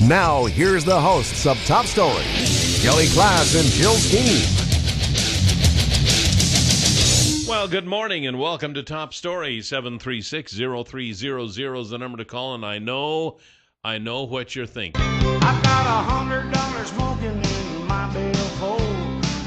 Now, here's the hosts of Top Story, Kelly Klass and Jill Skeen. Well, good morning and welcome to Top Story. 736-0300 is the number to call, and I know what you're thinking. I've got $100 smoking in my billfold.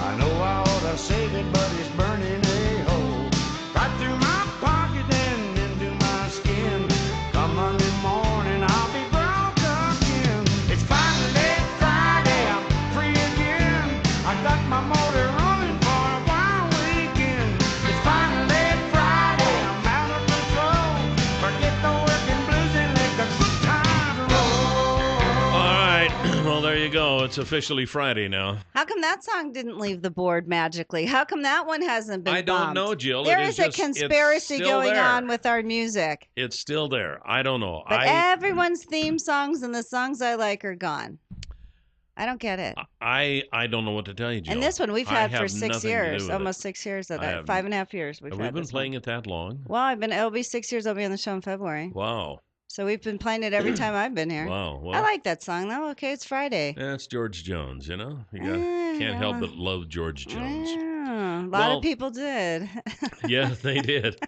I know I ought to save it, but it's burning a hole right through my pocket and into my skin. Come Monday morning, I'll be broke again. It's finally Friday, I'm free again. I got my motor running for a wild weekend. It's finally Friday, I'm out of control. Forget the working blues and let the good times roll. All right, well, there you go. It's officially Friday now. How come that song didn't leave the board magically? How come that one hasn't been I don't bumped? know, Jill. There It is is a just- conspiracy it's still going there. on with our music. It's still there. I don't know. But everyone's theme songs and the songs I like are gone. I don't get it. I don't know what to tell you, Jill. And this one we've I had have for 6 nothing to do years, with almost it. 6 years. I have- 5.5 years. Have we been playing it that long? Well, it'll be 6 years. I'll be on the show in February. Wow. So we've been playing it every time I've been here. Wow. Well, I like that song though. Okay, it's Friday. that's George Jones, you know? You can't Yeah. help but love George Jones. Yeah, a lot Well- of people did. Yeah, they did.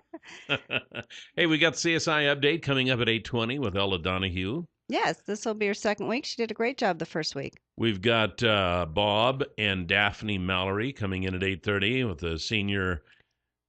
Hey, we got CSI Update coming up at 8:20 with Ella Donahue. Yes, this will be her second week. She did a great job the first week. We've got Bob and Daphne Mallory coming in at 8:30 with the Senior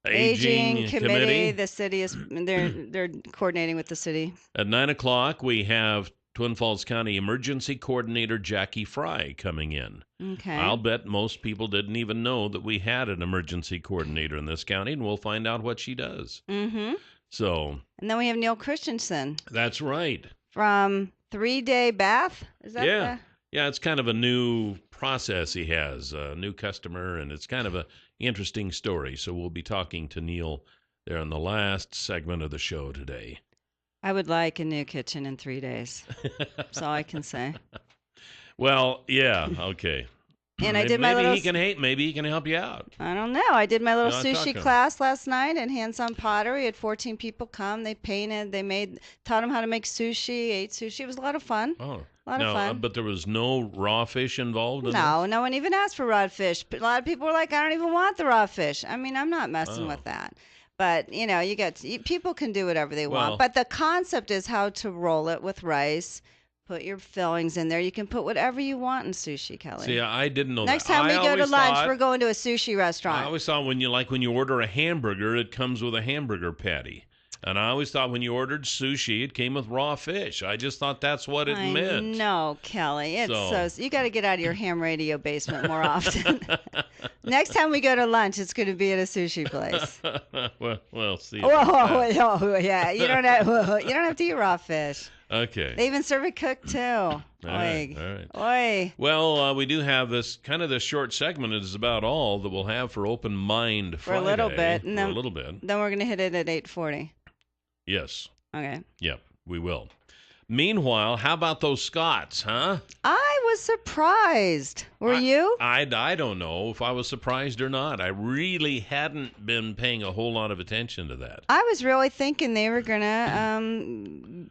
Aging Committee. The city is they're coordinating with the city. At 9 o'clock, we have Twin Falls County Emergency Coordinator Jackie Fry coming in. Okay. I'll bet most people didn't even know that we had an emergency coordinator in this county, and we'll find out what she does. Mm-hmm. So And then we have Neil Christensen that's right. from 3-Day Bath. Is that Yeah. Yeah, it's kind of a new process he has, a new customer, and it's kind of a interesting story. So we'll be talking to Neil there in the last segment of the show today. I would like a new kitchen in 3 days. That's all I can say. Well, yeah, okay. And I did my little. Maybe he can help you out. I don't know. I did my little No, talk to sushi him. class last night at Hands-On Pottery. Had 14 people come. They painted. Taught them how to make sushi. Ate sushi. It was a lot of fun. Oh, A lot of fun. But there was no raw fish involved in No, no one even asked for raw fish. A lot of people were like, I don't even want the raw fish. I mean, I'm not messing Oh. with that. But, people can do whatever they Well- want. But the concept is how to roll it with rice, put your fillings in there. You can put whatever you want in sushi, Kelly. See, I didn't know Next that. time we I go to always lunch, thought- we're going to a sushi I restaurant. always thought when you order a hamburger, it comes with a hamburger patty. And I always thought when you ordered sushi, it came with raw fish. I just thought that's what it meant. No, Kelly. It's So- you got to get out of your ham radio basement more often. Next time we go to lunch, it's going to be at a sushi place. Well, see. Whoa, about that. whoa, yeah. You don't have to eat raw fish. Okay. They even serve it cooked too. All right. Oi. Well, we do have this short segment. It is about all that we'll have for Open Mind For a Friday. little bit, and For then- a little bit. Then we're going to hit it at 8:40. Yes. Okay. Yep, we will. Meanwhile, how about those Scots, huh? I was surprised. Were you? I don't know if I was surprised or not. I really hadn't been paying a whole lot of attention to that. I was really thinking they were going to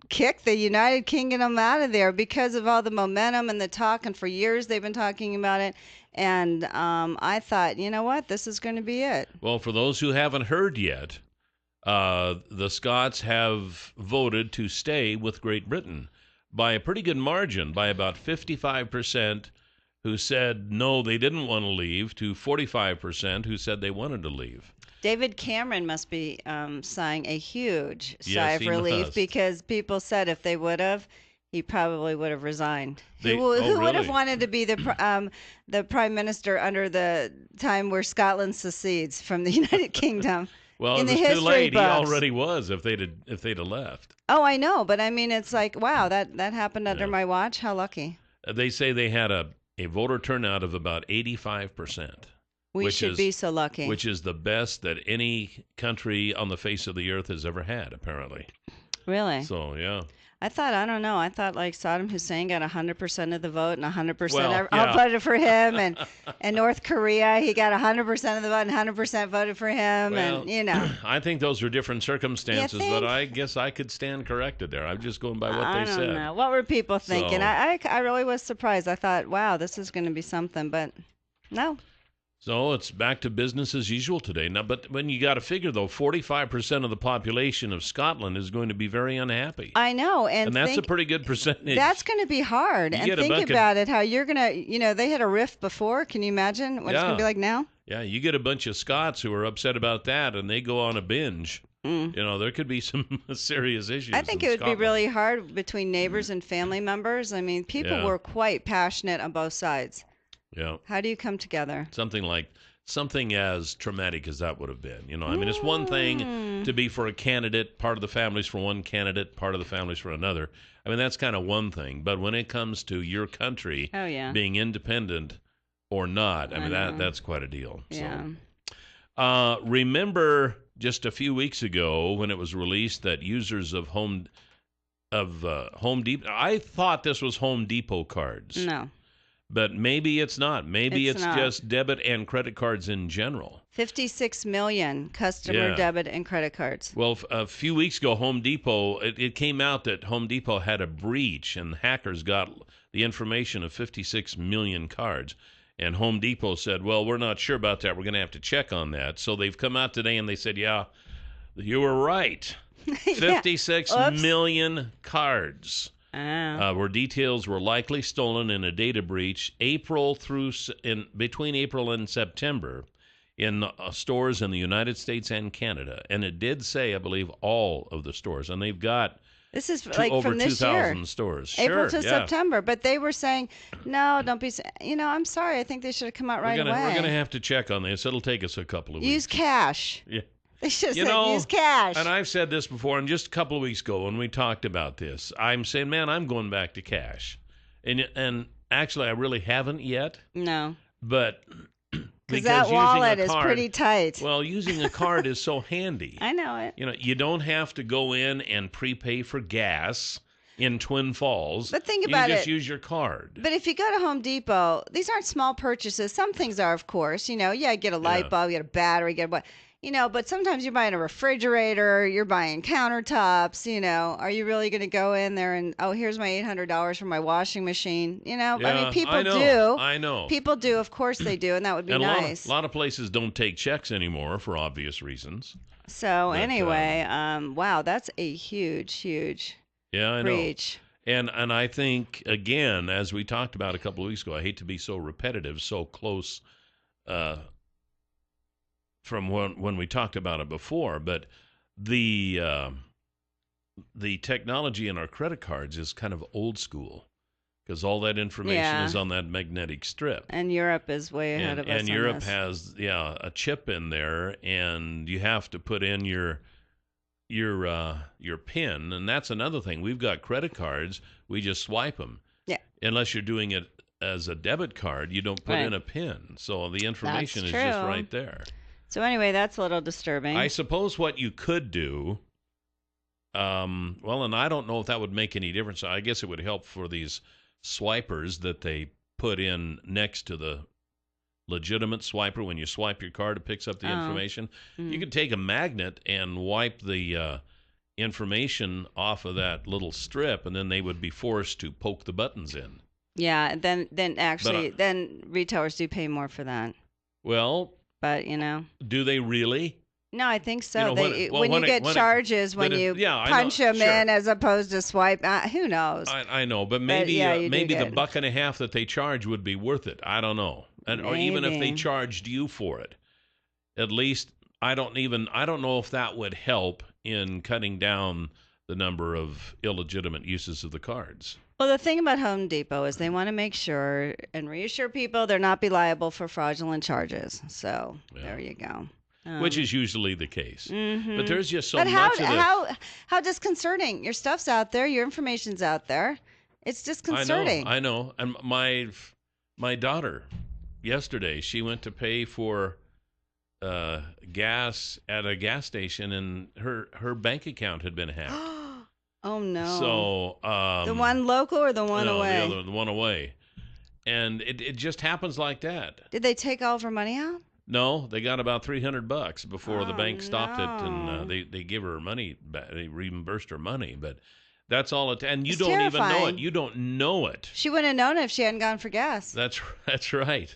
kick the United Kingdom out of there because of all the momentum and the talk, and for years they've been talking about it. And I thought, you know what, this is going to be it. Well, for those who haven't heard yet, the Scots have voted to stay with Great Britain by a pretty good margin, by about 55% who said no, they didn't want to leave, to 45% who said they wanted to leave. David Cameron must be sighing a huge sigh Yes, of he relief must. because people said if they would have, he probably would have resigned. Who would really? have wanted to be the prime minister under the time where Scotland secedes from the United Kingdom? Well, in it the was too history late. He books. already was if they'd have left. Oh, I know, but I mean, it's like, wow, that happened under Yeah. my watch. How lucky. They say they had a voter turnout of about 85%. We Which should is- be so lucky. Which is the best that any country on the face of the earth has ever had, apparently. Really? So, yeah. I don't know. I thought like Saddam Hussein got 100% of the vote and 100% Well, all yeah. voted for him, and North Korea, he got 100% of the vote and 100% voted for him, Well, and you know. I think those are different circumstances, You but think? I guess I could stand corrected there. I'm just going by what I they don't said. know. What were people thinking? So- I really was surprised. I thought, wow, this is going to be something, but no. So it's back to business as usual today. Now, but when you got to figure, though, 45% of the population of Scotland is going to be very unhappy. I know, and that's a pretty good percentage. That's going to be hard. You And get a think bucket- about it, how you're going to, they had a rift before. Can you imagine what it's going to be like now? Yeah, you get a bunch of Scots who are upset about that, and they go on a binge. There could be some serious issues. I think in it would Scotland. be really hard between neighbors and family members. I mean, people were quite passionate on both sides. Yeah. How do you come together? Something as traumatic as that would have been. I mean, it's one thing to be for a candidate, part of the family's for one candidate, part of the family's for another. I mean, that's kind of one thing. But when it comes to your country being independent or not, I mean, that's quite a deal. Yeah. So, remember just a few weeks ago when it was released that users of Home Depot, I thought this was Home Depot cards. No. But maybe it's not. Maybe it's not. just debit and credit cards in general. 56 million customer debit and credit cards. Well, a few weeks ago, Home Depot, it came out that Home Depot had a breach and hackers got the information of 56 million cards. And Home Depot said, well, we're not sure about that. We're going to have to check on that. So they've come out today and they said, yeah, you were right. 56 million cards. Where details were likely stolen in a data breach between April and September in stores in the United States and Canada. And it did say, I believe, all of the stores. And they've got this is over from this 2,000 year. stores. April sure, to September. But they were saying, no, don't be, I'm sorry. I think they should have come out right away. We're going to have to check on this. It'll take us a couple of weeks. Use cash. Yeah. They should have said use cash. And I've said this before, and just a couple of weeks ago when we talked about this, I'm saying, man, I'm going back to cash. And actually, I really haven't yet. No. But because that wallet is pretty tight. Well, using a card is so handy. I know it. You don't have to go in and prepay for gas in Twin Falls. But think about it. You just use your card. But if you go to Home Depot, these aren't small purchases. Some things are, of course. Get a light bulb, get a battery, get what. But sometimes you're buying a refrigerator, you're buying countertops, are you really going to go in there and, here's my $800 for my washing machine? I mean, people do. I know. People do. Of course they do. And that would be nice. A lot of places don't take checks anymore for obvious reasons. So anyway, wow, that's a huge breach. And I think, again, as we talked about a couple of weeks ago, I hate to be so repetitive, so close from when we talked about it before, but the technology in our credit cards is kind of old school because all that information is on that magnetic strip. And Europe is way ahead of us. And Europe has a chip in there, and you have to put in your PIN, and that's another thing. We've got credit cards, we just swipe them. Yeah. Unless you're doing it as a debit card, you don't put in a PIN, so the information is just right there. So anyway, that's a little disturbing. I suppose what you could do, and I don't know if that would make any difference. I guess it would help for these swipers that they put in next to the legitimate swiper. When you swipe your card, it picks up the information. Mm-hmm. You could take a magnet and wipe the information off of that little strip, and then they would be forced to poke the buttons in. Yeah, then retailers do pay more for that. Well... But, do they really? No, I think so. When you get charges when you punch them in as opposed to swipe, who knows? I know, but maybe the $1.50 that they charge would be worth it. I don't know. Or even if they charged you for it. At least I don't know if that would help in cutting down the number of illegitimate uses of the cards. Well, the thing about Home Depot is they want to make sure and reassure people they're not be liable for fraudulent charges. So there you go. Which is usually the case. Mm-hmm. But there's just so much of it. How disconcerting. Your stuff's out there. Your information's out there. It's disconcerting. I know. And my daughter, yesterday, she went to pay for gas at a gas station, and her bank account had been hacked. Oh no. So the one local or the one no, away? the one away, and it just happens like that. Did they take all of her money out? No, they got about $300 before the Oh, bank stopped it, and no. they give her money back. They reimbursed her money, but that's all it. And you It's don't even know terrifying. it. You don't know it. She wouldn't have known it if she hadn't gone for gas. That's right.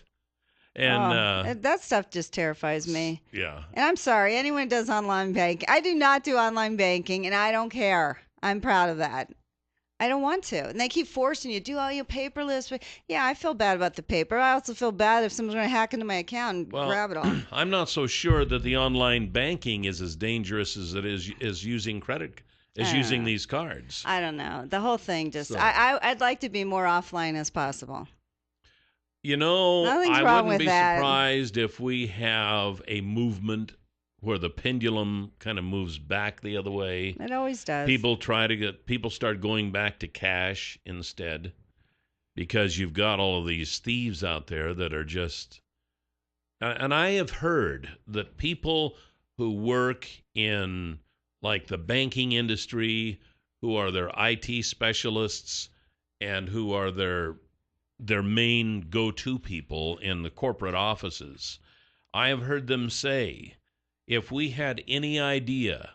And That stuff just terrifies me. yeah, And I'm sorry, anyone who does online banking. I do not do online banking, and I don't care. I'm proud of that. I don't want to. And they keep forcing you to do all your paperless. Yeah, I feel bad about the paper. I also feel bad if someone's going to hack into my account and grab it all. I'm not so sure that the online banking is as dangerous as it is using using these cards. I don't know. The whole thing just. So- I'd like to be more offline as possible. You know, Nothing's I wrong wouldn't with be that. surprised if we have a movement where the pendulum kind of moves back the other way. It always does. People start going back to cash instead, because you've got all of these thieves out there that are just. And I have heard that people who work in like the banking industry, who are their IT specialists, and who are their main go-to people in the corporate offices, I have heard them say, if we had any idea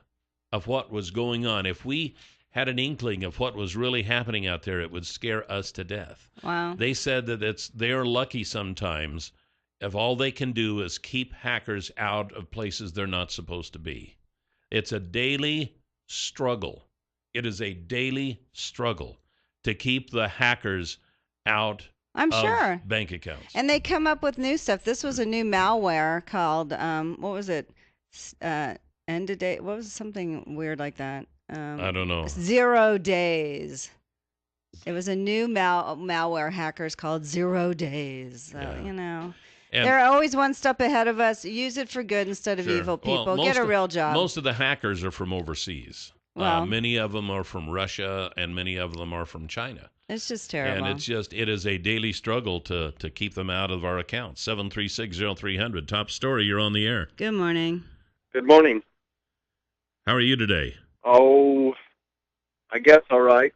of what was going on, if we had an inkling of what was really happening out there, it would scare us to death. Wow. They said that they are lucky sometimes if all they can do is keep hackers out of places they're not supposed to be. It's a daily struggle. It is a daily struggle to keep the hackers out I'm of sure. bank accounts. And they come up with new stuff. This was a new malware called, what was it? End of day. What was something weird like that? I don't know. 0 days. It was a new malware hackers called 0 days. So, Yeah. And they're always one step ahead of us. Use it for good instead of Sure. evil, Well, people. Get a real job. Most of the hackers are from overseas. Well- Many of them are from Russia, and many of them are from China. It's just terrible. And it is a daily struggle to keep them out of our accounts. 736-0300. Top story, you're on the air. Good morning. Good morning. How are you today? Oh, I guess all right.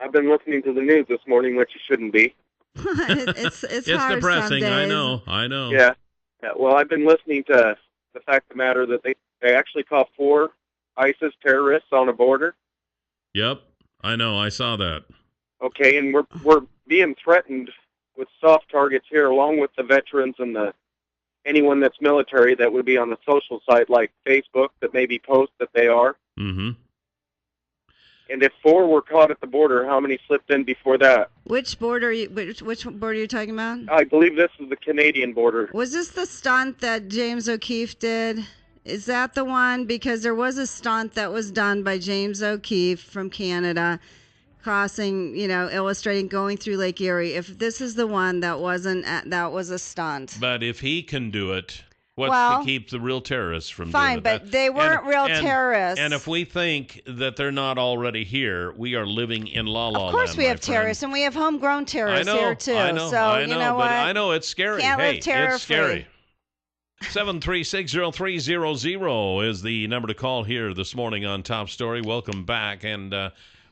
I've been listening to the news this morning, which you shouldn't be. it's It's hard depressing. some I days. know. Yeah. Well, I've been listening to the fact of the matter that they actually caught 4 ISIS terrorists on a border. Yep, I know. I saw that. Okay, and we're being threatened with soft targets here, along with the veterans and anyone that's military that would be on the social site like Facebook that maybe post that they are. Mm-hmm. And if 4 were caught at the border, how many slipped in before that? Which border? Which border are you talking about? I believe this is the Canadian border. Was this the stunt that James O'Keefe did? Is that the one? Because there was a stunt that was done by James O'Keefe from Canada, crossing, illustrating going through Lake Erie. If this is the one that was a stunt. But if he can do it, what's Well, to keep the real terrorists from Fine, doing it? but they weren't real terrorists. And if we think that they're not already here, we are living in la la land. Of course we have terrorists, and we have homegrown terrorists here too. I know, so I know, you know but what? I know it's scary. Can't hey, live terror it's scary. free. 7360300 is the number to call here this morning on Top Story. Welcome back, and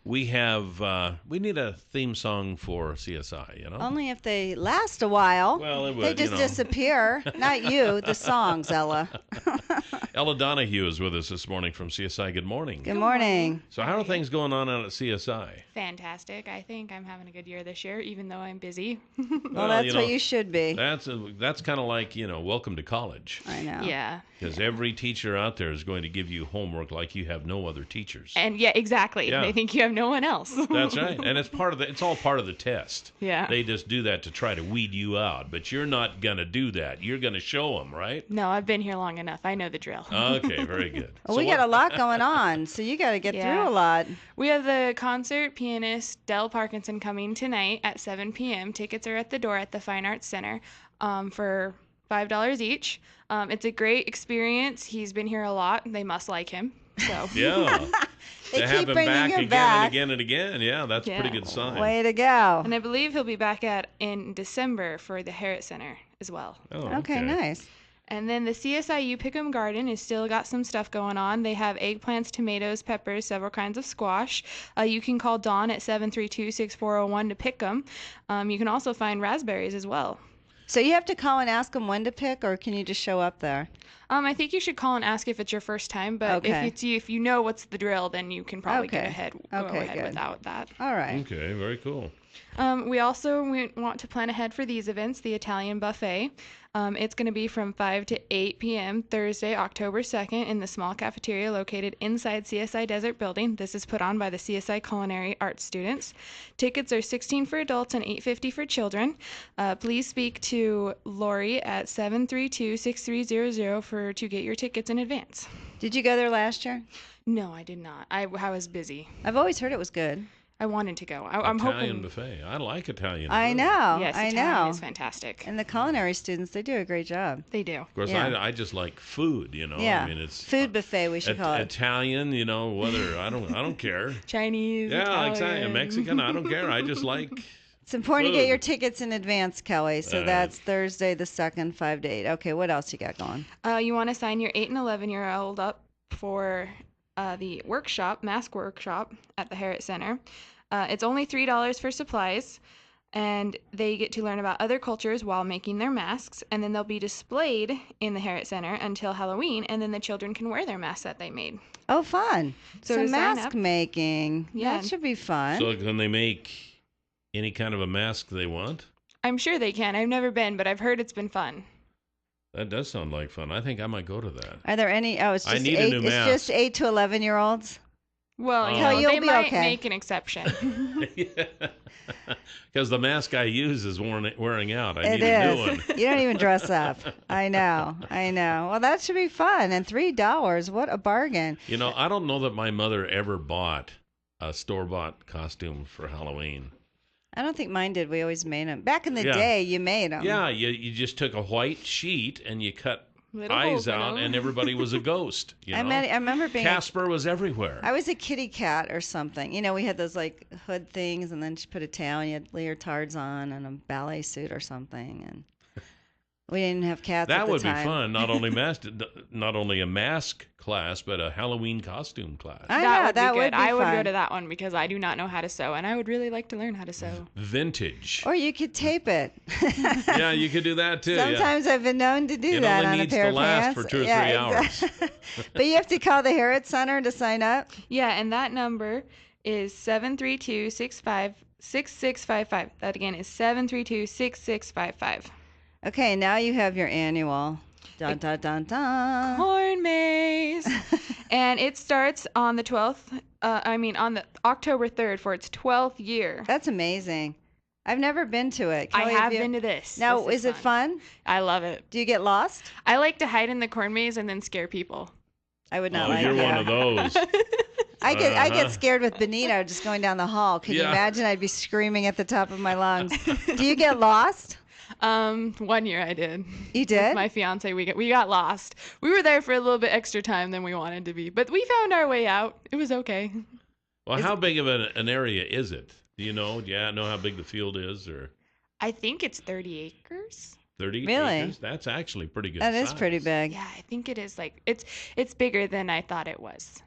we need a theme song for CSI. Only if they last a while. Well, it would. They just disappear. Not you, the songs, Ella. Ella Donahue is with us this morning from CSI. Good morning. Good morning. So how are things going on out at CSI? Fantastic. I think I'm having a good year this year, even though I'm busy. Well, that's what you should be. That's kind of like, welcome to college. I know. Yeah. Because every teacher out there is going to give you homework like you have no other teachers. And yeah, exactly. Yeah. They think you have no one else. That's right. And it's all part of the test. Yeah. They just do that to try to weed you out. But you're not going to do that. You're going to show them, right? No, I've been here long enough. I know the drill. Okay, very good. Well, we got a lot going on, so you got to get through a lot. We have the concert pianist Del Parkinson coming tonight at 7 p.m. Tickets are at the door at the Fine Arts Center for $5 each. It's a great experience. He's been here a lot. They must like him. So Yeah. They to keep have him bringing back him again back. and again and again. Yeah, that's a pretty good sign. Way to go. And I believe he'll be back in December for the Harriet Center as well. Oh, Okay, nice. And then the CSIU Pick'em Garden is still got some stuff going on. They have eggplants, tomatoes, peppers, several kinds of squash. You can call Dawn at 732-6401 to pick them. You can also find raspberries as well. So you have to call and ask them when to pick, or can you just show up there? I think you should call and ask if it's your first time, but if you know what's the drill, then you can probably go ahead without that. All right. Okay, very cool. We want to plan ahead for these events, the Italian Buffet. It's going to be from 5 to 8 p.m. Thursday, October 2nd in the small cafeteria located inside CSI Desert Building. This is put on by the CSI Culinary Arts students. Tickets are $16 for adults and $8.50 for children. Please speak to Lori at 732-6300 to get your tickets in advance. Did you go there last year? No, I did not. I was busy. I've always heard it was good. I wanted to go. I'm hoping. Italian buffet. I like Italian food. I know. Yes, I Italian know. is fantastic. And the culinary students, they do a great job. They do. Of course, Yeah. I just like food, you know. Yeah. I mean, it's Food buffet, we should call it. Italian, you know, whether I don't care. Chinese, Yeah, Italian. exactly. Mexican, I don't care. I just like It's important to get food. your tickets in advance, Kelly. So All right. that's Thursday the 2nd, 5 to 8. Okay, what else you got going? You want to sign your 8 and 11-year-old up for the mask workshop at the Harriet Center. It's only $3 for supplies, and they get to learn about other cultures while making their masks, and then they'll be displayed in the Harriet Center until Halloween, and then the children can wear their masks that they made. Oh, fun. So Some to sign mask up- making. Yeah. That should be fun. So can they make any kind of a mask they want? I'm sure they can. I've never been, but I've heard it's been fun. That does sound like fun. I think I might go to that. Are there any? Oh, it's I just need a eight. new It's mask. just 8 to 11-year-olds. Well, Oh. Hell, you'll they be might okay. make an exception. Because the mask I use is wearing out. I It need a new is. one. You don't even dress up. I know. Well, that should be fun. And $3. What a bargain. You know, I don't know that my mother ever bought a store-bought costume for Halloween. I don't think mine did. We always made them. Back in the Yeah. day, you made them. Yeah, you just took a white sheet and you cut Little eyes holes in out, them. and everybody was a ghost. You know? I remember being. Casper was everywhere. I was a kitty cat or something. You know, we had those like hood things, and then she put a tail, and you had leotards on, and a ballet suit or something, and we didn't have cats at That the would time. be fun. Not only a mask class, but a Halloween costume class. I That know, would that be would good. be I would go fun. to that one because I do not know how to sew, and I would really like to learn how to sew. Vintage. Or you could tape it. Yeah, you could do that too. Sometimes I've been known to do It that only on a needs pair to of last pants. for 2 or 3 exactly. But you have to call the Harriet Center to sign up. Yeah, and that number is 732-65-6655. That again is 732-6655. Okay, now you have your annual. Dun dun dun dun. Corn maze. And it starts on the 12th, on the October 3rd for its 12th year. That's amazing. I've never been to it. I Kelly, have you? been to this. Now, This is it fun? I love it. Do you get lost? I like to hide in the corn maze and then scare people. I would not Oh, like you're that. one of those. I get Uh-huh. scared with Benito just going down the hall. Can you Yeah. imagine? I'd be screaming at the top of my lungs. Do you get lost? 1 year I did. You did? With my fiance, we got lost. We were there for a little bit extra time than we wanted to be, but we found our way out. It was okay. Well, how big of an area is it? Do you know? Yeah, know how big the field is, or I think it's 30 acres. 30 Really? acres? That's actually pretty good. That is size. pretty big. Yeah, I think it is it's bigger than I thought it was.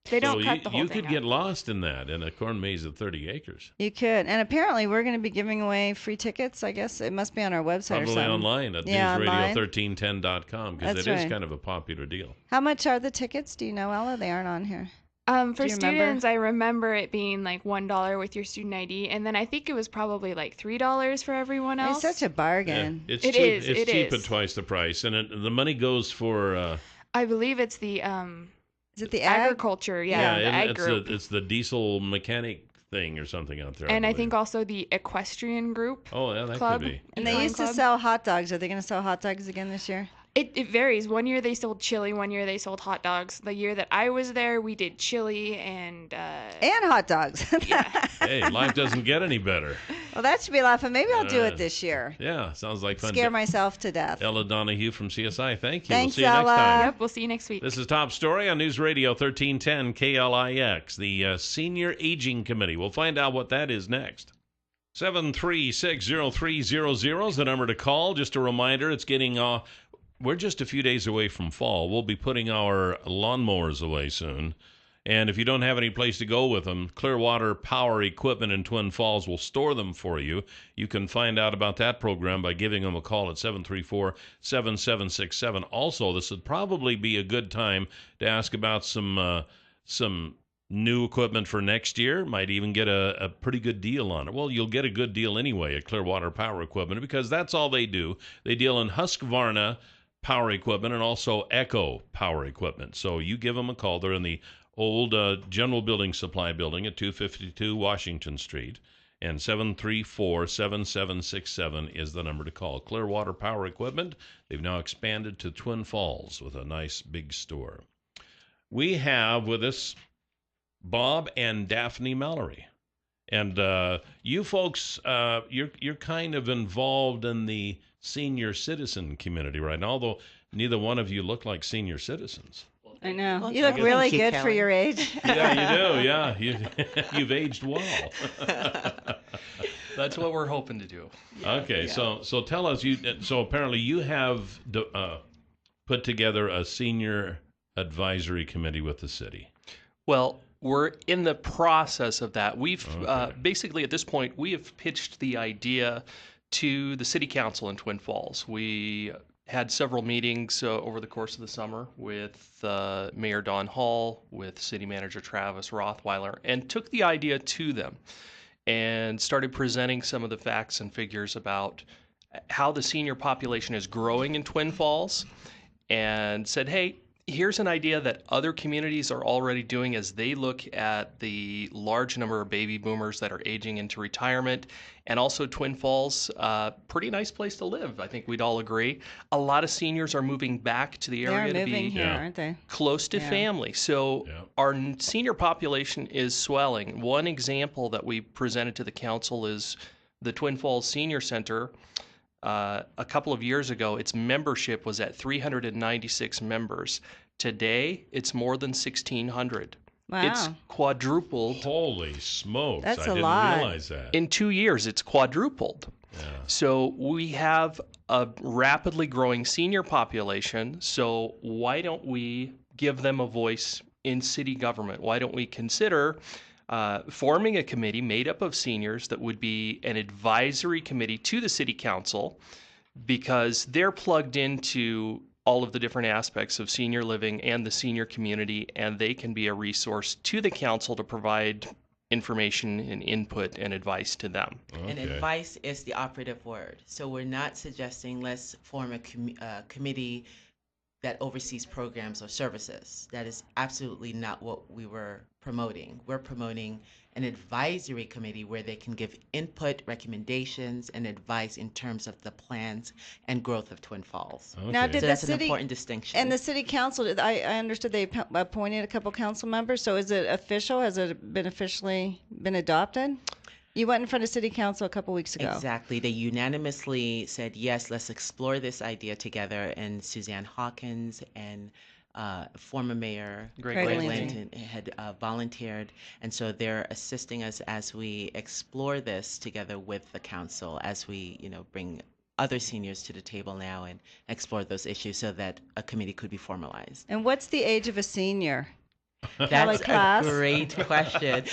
They don't So cut the whole you thing could get out. lost in that in a corn maze of 30 acres. You could. And apparently we're going to be giving away free tickets. I guess it must be on our website or Probably something. online at Yeah, online. newsradio1310.com because That's it is right. kind of a popular deal. How much are the tickets? Do you know, Ella? They aren't on here. For you remember? students, I remember it being like $1 with your student ID, and then I think it was probably like $3 for everyone else. It's such a bargain. It's It cheap. is, It's it cheap is. at twice the price, and the money goes for I believe it's the Is it the ag? agriculture, the ag group. it's the diesel mechanic thing or something out there. And I believe. think also the equestrian group Oh, yeah, that club. could be. And they Equine used to club. sell hot dogs. Are they going to sell hot dogs again this year? It varies. 1 year they sold chili, 1 year they sold hot dogs. The year that I was there, we did chili and And hot dogs. yeah. Hey, life doesn't get any better. Well, that should be a lot of fun. Maybe I'll do Uh, it this year. Yeah, sounds like fun. Scare myself to death. Ella Donahue from CSI, thank you. Thanks, we'll see you next Ella. time. Yep, we'll see you next week. This is Top Story on News Radio 1310 KLIX, the Senior Aging Committee. We'll find out what that is next. 7360300 is the number to call. Just a reminder, it's getting we're just a few days away from fall. We'll be putting our lawnmowers away soon. And if you don't have any place to go with them, Clearwater Power Equipment in Twin Falls will store them for you. You can find out about that program by giving them a call at 734-7767. Also, this would probably be a good time to ask about some new equipment for next year. Might even get a pretty good deal on it. Well, you'll get a good deal anyway at Clearwater Power Equipment because that's all they do. They deal in Husqvarna power equipment and also Echo power equipment. So you give them a call. They're in the old General Building Supply building at 252 Washington Street, and 734-7767 is the number to call. Clearwater Power Equipment, they've now expanded to Twin Falls with a nice big store. We have with us Bob and Daphne Mallory. And you folks, you're kind of involved in the senior citizen community right now, although neither one of you look like senior citizens. I know. Well, You look thank really you, good for Kelly. your age. Yeah, you do. Yeah, you've aged well. That's what we're hoping to do. Okay, so tell us. So apparently you have put together a senior advisory committee with the city. Well, we're in the process of that. We've basically at this point we have pitched the idea to the city council in Twin Falls. We had several meetings over the course of the summer with Mayor Don Hall, with City Manager Travis Rothweiler, and took the idea to them and started presenting some of the facts and figures about how the senior population is growing in Twin Falls, and said, hey, here's an idea that other communities are already doing as they look at the large number of baby boomers that are aging into retirement. And also Twin Falls, pretty nice place to live. I think we'd all agree. A lot of seniors are moving back to the area They're to moving be here, aren't they? close to Yeah. family. So our senior population is swelling. One example that we presented to the council is the Twin Falls Senior Center. A couple of years ago, its membership was at 396 members. Today, it's more than 1,600. Wow. It's quadrupled. Holy smokes! That's I a didn't lot. realize that. In 2 years, it's quadrupled. Yeah. So we have a rapidly growing senior population. So why don't we give them a voice in city government? Why don't we consider forming a committee made up of seniors that would be an advisory committee to the city council, because they're plugged into all of the different aspects of senior living and the senior community, and they can be a resource to the council to provide information and input and advice to them. And advice is the operative word. So we're not suggesting let's form a committee that oversees programs or services. That is absolutely not what we were promoting. We're promoting an advisory committee where they can give input, recommendations, and advice in terms of the plans and growth of Twin Falls. Now, Okay. did So the that's an city important distinction. and the city council? I understood they appointed a couple council members. So is it official? Has it been officially been adopted? You went in front of city council a couple weeks ago. Exactly. They unanimously said, yes, let's explore this idea together. And Suzanne Hawkins and former mayor Greg Greg Linton had volunteered. And so they're assisting us as we explore this together with the council, as we, bring other seniors to the table now and explore those issues so that a committee could be formalized. And what's the age of a senior? That's class? a great question.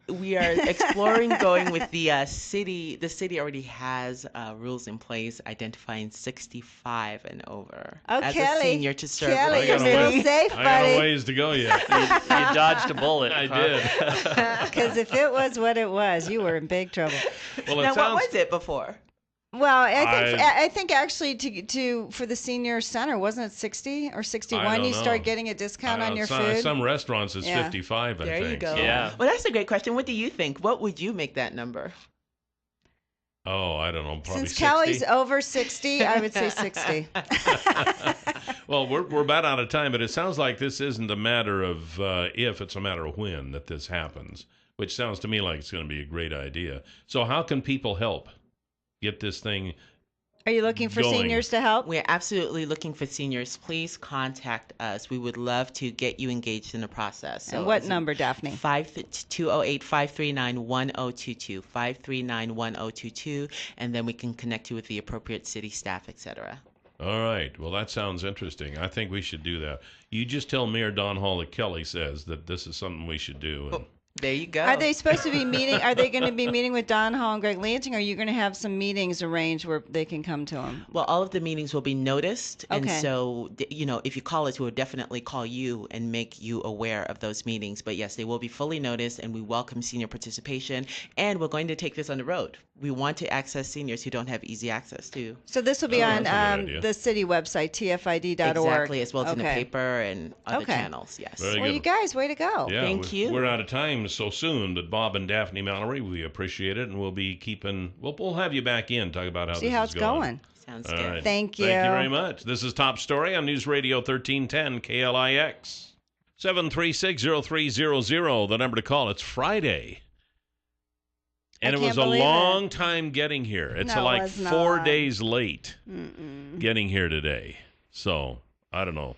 We are exploring going with the city. The city already has rules in place identifying 65 and over as Kelly, a senior to serve. Kelly, with you're the still city. safe, I got a buddy. ways to go yet. You dodged a bullet. I huh? did. Because if it was what it was, you were in big trouble. Well, it Now, what sounds. was it before? Well, I think actually to for the senior center, wasn't it 60 or 61? don't You know. start getting a discount on your food. Some restaurants it's Yeah. 55. I There think. you go. So- Yeah. Well, that's a great question. What do you think? What would you make that number? Oh, I don't know. Probably Since 60. Kelly's over 60, I would say 60. Well, we're about out of time, but it sounds like this isn't a matter of if, it's a matter of when that this happens, which sounds to me like it's going to be a great idea. So how can people help get this thing Are you looking for Going. seniors to help? We're absolutely looking for seniors. Please contact us. We would love to get you engaged in the process. And what number, Daphne? 208-539-1022, 539-1022, and then we can connect you with the appropriate city staff, etc. All right. Well, that sounds interesting. I think we should do that. You just tell Mayor Don Hall that Kelly says that this is something we should do. And There you go. Are they supposed to be meeting? Are they going to be meeting with Don Hall and Greg Lansing? Or are you going to have some meetings arranged where they can come to them? Well, all of the meetings will be noticed, and Okay. so if you call us, we will definitely call you and make you aware of those meetings. But yes, they will be fully noticed, and we welcome senior participation. And we're going to take this on the road. We want to access seniors who don't have easy access to. So this will be on that's a good idea. the city website, tfid.org. Exactly, as well as in the Okay. paper and other Okay. channels. Yes. Very Well, good. you guys, way to go. Yeah, Thank you. We're out of time so soon, but Bob and Daphne Mallory, we appreciate it, and we'll be keeping. We'll have you back in, talk about how See this how is it's going. Sounds All good. right. Thank you. Thank you very much. This is Top Story on News Radio 1310 KLIX. 736-0300, the number to call. It's Friday. And I it was can't a believe it. long time getting here. It's No, it like was 4 not. days late Mm-mm. getting here today. So, I don't know.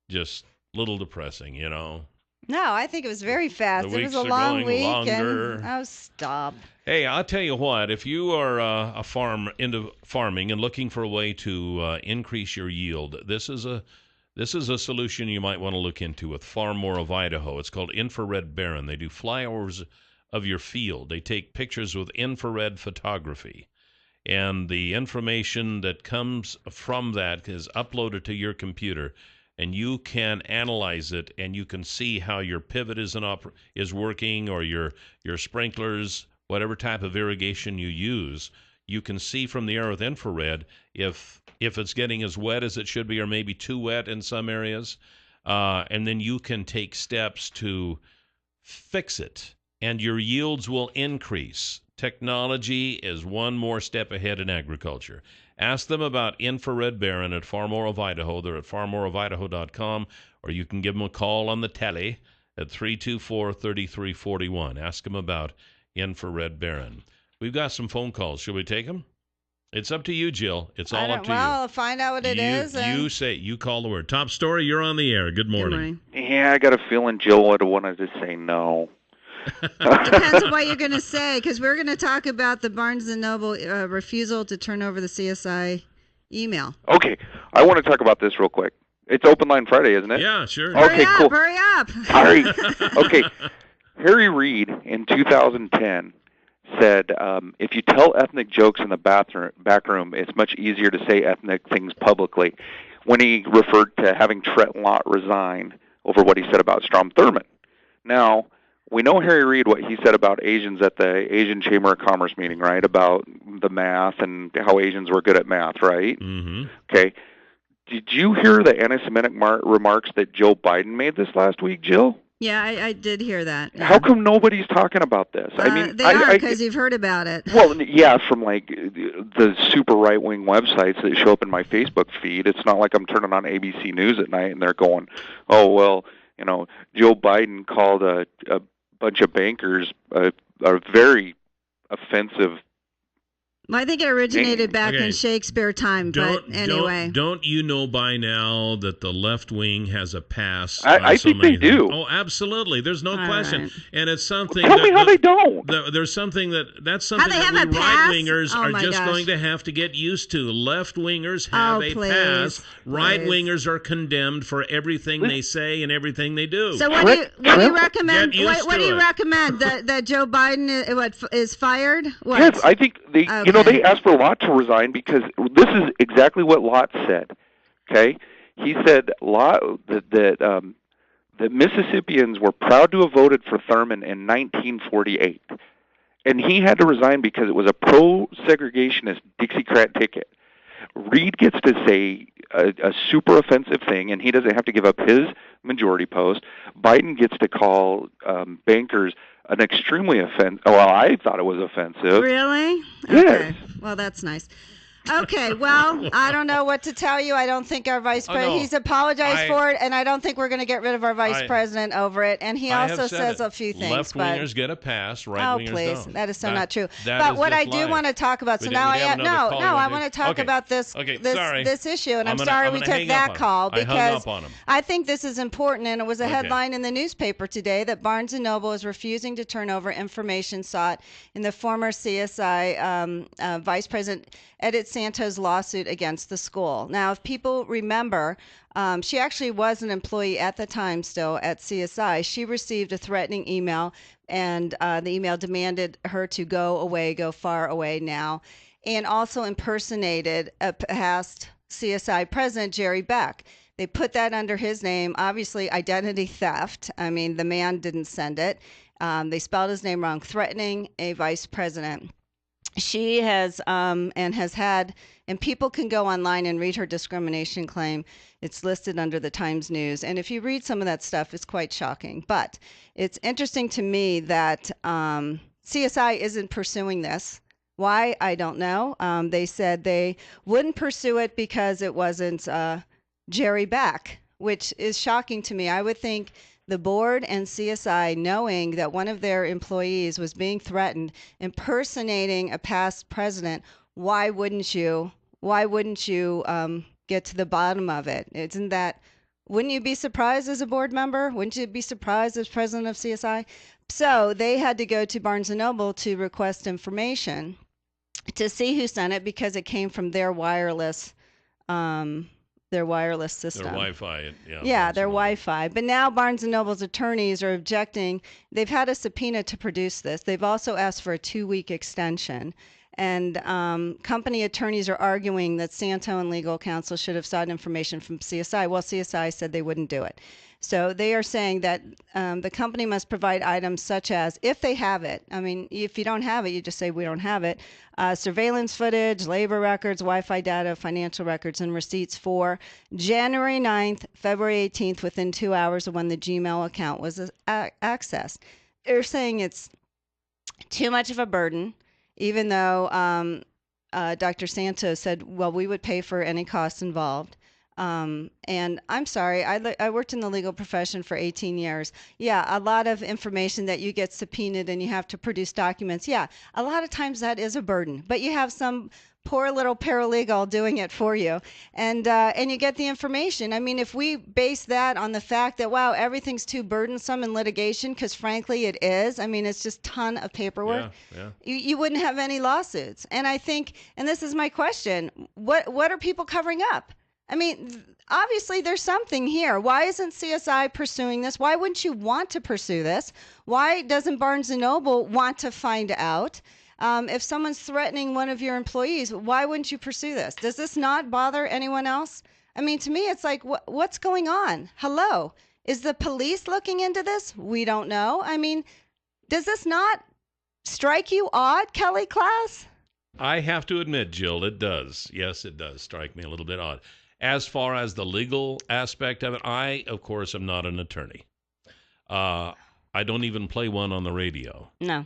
Just a little depressing, you know. No, I think it was very fast. The It was weeks a are long going week, longer. and oh, stop. Hey, I'll tell you what. If you are into farming and looking for a way to increase your yield, this is a solution you might want to look into with Far More of Idaho. It's called Infrared Barren. They do flyovers of your field. They take pictures with infrared photography, and the information that comes from that is uploaded to your computer, and you can analyze it, and you can see how your pivot is working, or your sprinklers, whatever type of irrigation you use. You can see from the air with infrared if it's getting as wet as it should be, or maybe too wet in some areas, and then you can take steps to fix it, and your yields will increase. Technology is one more step ahead in agriculture. Ask them about Infrared Barren at Far More of Idaho. They're at farmoreofidaho.com, or you can give them a call on the tele at 324-3341. Ask them about Infrared Barren. We've got some phone calls. Should we take them? It's up to you, Jill. It's all up to you. Well, find out what it is. You call the word. Top Story, you're on the air. Good morning. Yeah, I got a feeling Jill would have wanted to say no. Depends on what you're going to say, because we're going to talk about the Barnes & Noble refusal to turn over the CSI email. Okay, I want to talk about this real quick. It's Open Line Friday, isn't it? Yeah, sure. Okay, cool. Hurry up. All right. Okay. Harry Reid in 2010 said, if you tell ethnic jokes in the back room, it's much easier to say ethnic things publicly, when he referred to having Trenton Lott resign over what he said about Strom Thurmond. Now, we know Harry Reid, what he said about Asians at the Asian Chamber of Commerce meeting, right, about the math and how Asians were good at math, right? Mm-hmm. Okay. Did you hear the anti-Semitic remarks that Joe Biden made this last week, Jill? Yeah, I did hear that. Yeah. How come nobody's talking about this? I mean, they are, because you've heard about it. Well, yeah, from like the super right-wing websites that show up in my Facebook feed. It's not like I'm turning on ABC News at night and they're going, oh, well, you know, Joe Biden called a bunch of bankers a very offensive. Well, I think it originated back in Shakespeare time, but anyway. Don't you know by now that the left wing has a pass? I think they do. Oh, absolutely. There's no question. Right. And it's something. Tell me how they don't. There's something that's something that we right-wingers are just going to have to get used to. Left-wingers have a pass. Right-wingers are condemned for everything they say and everything they do. So what do you recommend? What do you recommend? that Joe Biden is fired? What? Yes, I think they. You know, they asked for Lott to resign because this is exactly what Lott said. Okay, he said that Mississippians were proud to have voted for Thurmond in 1948, and he had to resign because it was a pro-segregationist Dixiecrat ticket. Reid gets to say a super offensive thing, and he doesn't have to give up his majority post. Biden gets to call bankers an extremely offensive. Well, I thought it was offensive. Really? Yes. Okay. Well, that's nice. Okay, well, I don't know what to tell you. I don't think our vice president, he's apologized for it, and I don't think we're going to get rid of our vice president over it. And he also says a few things. Left-wingers get a pass, right-wingers don't. Oh, please. That is so not true. But what I do want to talk about, so now I want to talk about this issue, and I'm sorry we took that call, because I think this is important, and it was a headline in the newspaper today that Barnes & Noble is refusing to turn over information sought in the former CSI vice president. And it Santo's lawsuit against the school. Now, if people remember, she actually was an employee at the time still at CSI. She received a threatening email, and the email demanded her to go away, go far away now, and also impersonated a past CSI president, Jerry Beck. They put that under his name, obviously identity theft. I mean, the man didn't send it. They spelled his name wrong, threatening a vice president. She has and people can go online and read her discrimination claim. It's listed under the Times News. And if you read some of that stuff, it's quite shocking. But it's interesting to me that CSI isn't pursuing this. Why? I don't know. They said they wouldn't pursue it because it wasn't Jerry Beck, which is shocking to me. I would think the board and CSI, knowing that one of their employees was being threatened, impersonating a past president, why wouldn't you get to the bottom of it? Wouldn't you be surprised as a board member? Wouldn't you be surprised as president of CSI? So they had to go to Barnes & Noble to request information to see who sent it, because it came from their wireless system. Their Wi-Fi. Yeah, their Wi-Fi. But now Barnes & Noble's attorneys are objecting. They've had a subpoena to produce this. They've also asked for a 2-week extension. And company attorneys are arguing that Santo and legal counsel should have sought information from CSI. Well, CSI said they wouldn't do it. So they are saying that the company must provide items such as, if they have it, I mean, if you don't have it, you just say we don't have it, surveillance footage, labor records, Wi-Fi data, financial records, and receipts for January 9th, February 18th, within 2 hours of when the Gmail account was accessed. They're saying it's too much of a burden, even though Dr. Santos said, well, we would pay for any costs involved. And I'm sorry, I worked in the legal profession for 18 years. Yeah, a lot of information that you get subpoenaed and you have to produce documents. Yeah, a lot of times that is a burden, but you have some poor little paralegal doing it for you, and you get the information. I mean, if we base that on the fact that, wow, everything's too burdensome in litigation, because frankly it is. I mean, it's just a ton of paperwork. Yeah. You wouldn't have any lawsuits. And I think, and this is my question, what are people covering up? I mean, obviously there's something here. Why isn't CSI pursuing this? Why wouldn't you want to pursue this? Why doesn't Barnes & Noble want to find out? If someone's threatening one of your employees, why wouldn't you pursue this? Does this not bother anyone else? I mean, to me, it's like, what's going on? Hello? Is the police looking into this? We don't know. I mean, does this not strike you odd, Kelly Class? I have to admit, Jill, it does. Yes, it does strike me a little bit odd. As far as the legal aspect of it, I, of course, am not an attorney. I don't even play one on the radio. No.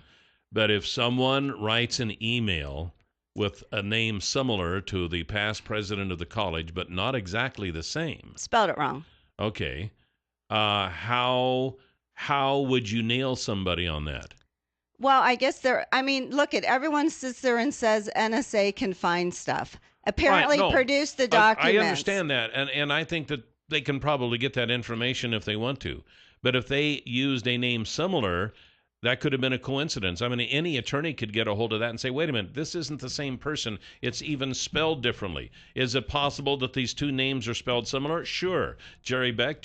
But if someone writes an email with a name similar to the past president of the college, but not exactly the same. Spelled it wrong. Okay. How would you nail somebody on that? Well, I guess look, everyone sits there and says NSA can find stuff. Apparently produce the documents. I understand that, and I think that they can probably get that information if they want to. But if they used a name similar, that could have been a coincidence. I mean, any attorney could get a hold of that and say, wait a minute, this isn't the same person. It's even spelled differently. Is it possible that these two names are spelled similar? Sure. Jerry Beck.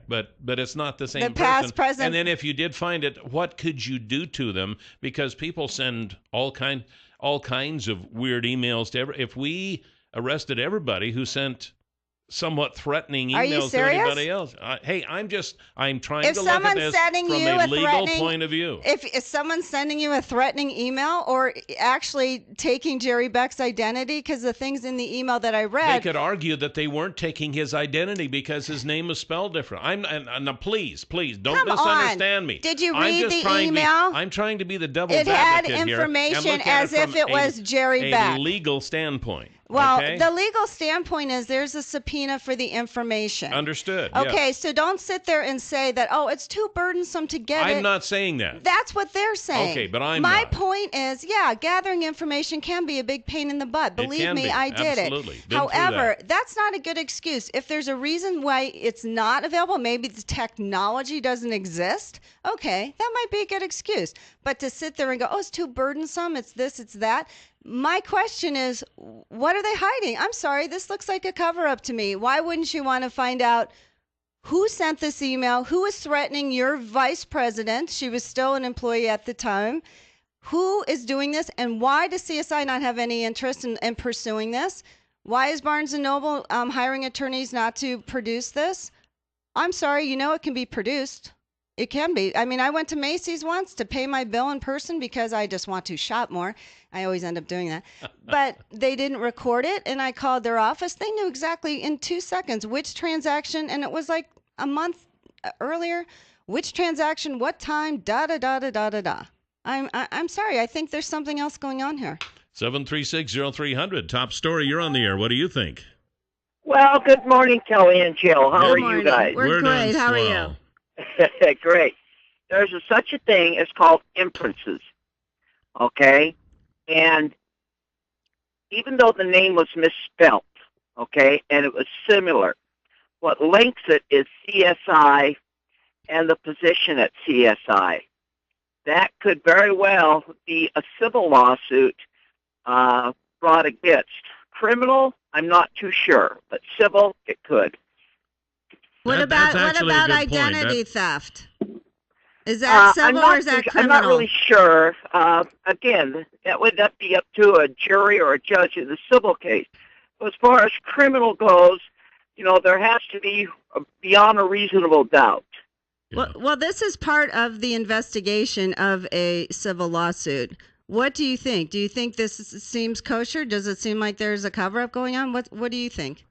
But it's not the same person. The past, present. And then if you did find it, what could you do to them? Because people send all kinds of weird emails to if we arrested everybody who sent somewhat threatening emails to anybody else. Hey, I'm trying to look at this from a legal point of view. If someone's sending you a threatening email or actually taking Jerry Beck's identity, because the things in the email that I read, they could argue that they weren't taking his identity because his name was spelled different. Please, don't misunderstand me. Did you read the email? I'm trying to be the devil's advocate here. It had information as if it was Jerry Beck. A legal standpoint. Well, okay? The legal standpoint is there's a subpoena for the information. Understood. Okay, yes. So don't sit there and say that, it's too burdensome to get it. I'm not saying that. That's what they're saying. Okay, but My point is, gathering information can be a big pain in the butt. Believe me, I did Absolutely. it. However, that's not a good excuse. If there's a reason why it's not available, maybe the technology doesn't exist, okay, that might be a good excuse. But to sit there and go, oh, it's too burdensome, it's this, it's that. My question is, what are they hiding? I'm sorry, this looks like a cover-up to me. Why wouldn't you want to find out who sent this email, who is threatening your vice president? She was still an employee at the time. Who is doing this, and why does CSI not have any interest in pursuing this? Why is Barnes & Noble hiring attorneys not to produce this? I'm sorry, it can be produced. It can be. I mean, I went to Macy's once to pay my bill in person because I just want to shop more. I always end up doing that. But they didn't record it, and I called their office. They knew exactly in 2 seconds which transaction, and it was like a month earlier, which transaction, what time, da-da-da-da-da-da-da. I'm sorry. I think there's something else going on here. 736-0300. Top story. You're on the air. What do you think? Well, good morning, Kelly and Jill. How are you guys? We're great. How are you? Great. There's such a thing as called inferences, okay? And even though the name was misspelled, okay, and it was similar, what links it is CSI and the position at CSI. That could very well be a civil lawsuit brought against. Criminal, I'm not too sure, but civil, it could. What about identity theft? Is that civil or is that criminal? I'm not really sure. Again, that would be up to a jury or a judge in the civil case. As far as criminal goes, there has to be beyond a reasonable doubt. Yeah. Well, this is part of the investigation of a civil lawsuit. What do you think? Do you think this seems kosher? Does it seem like there's a cover-up going on? What do you think?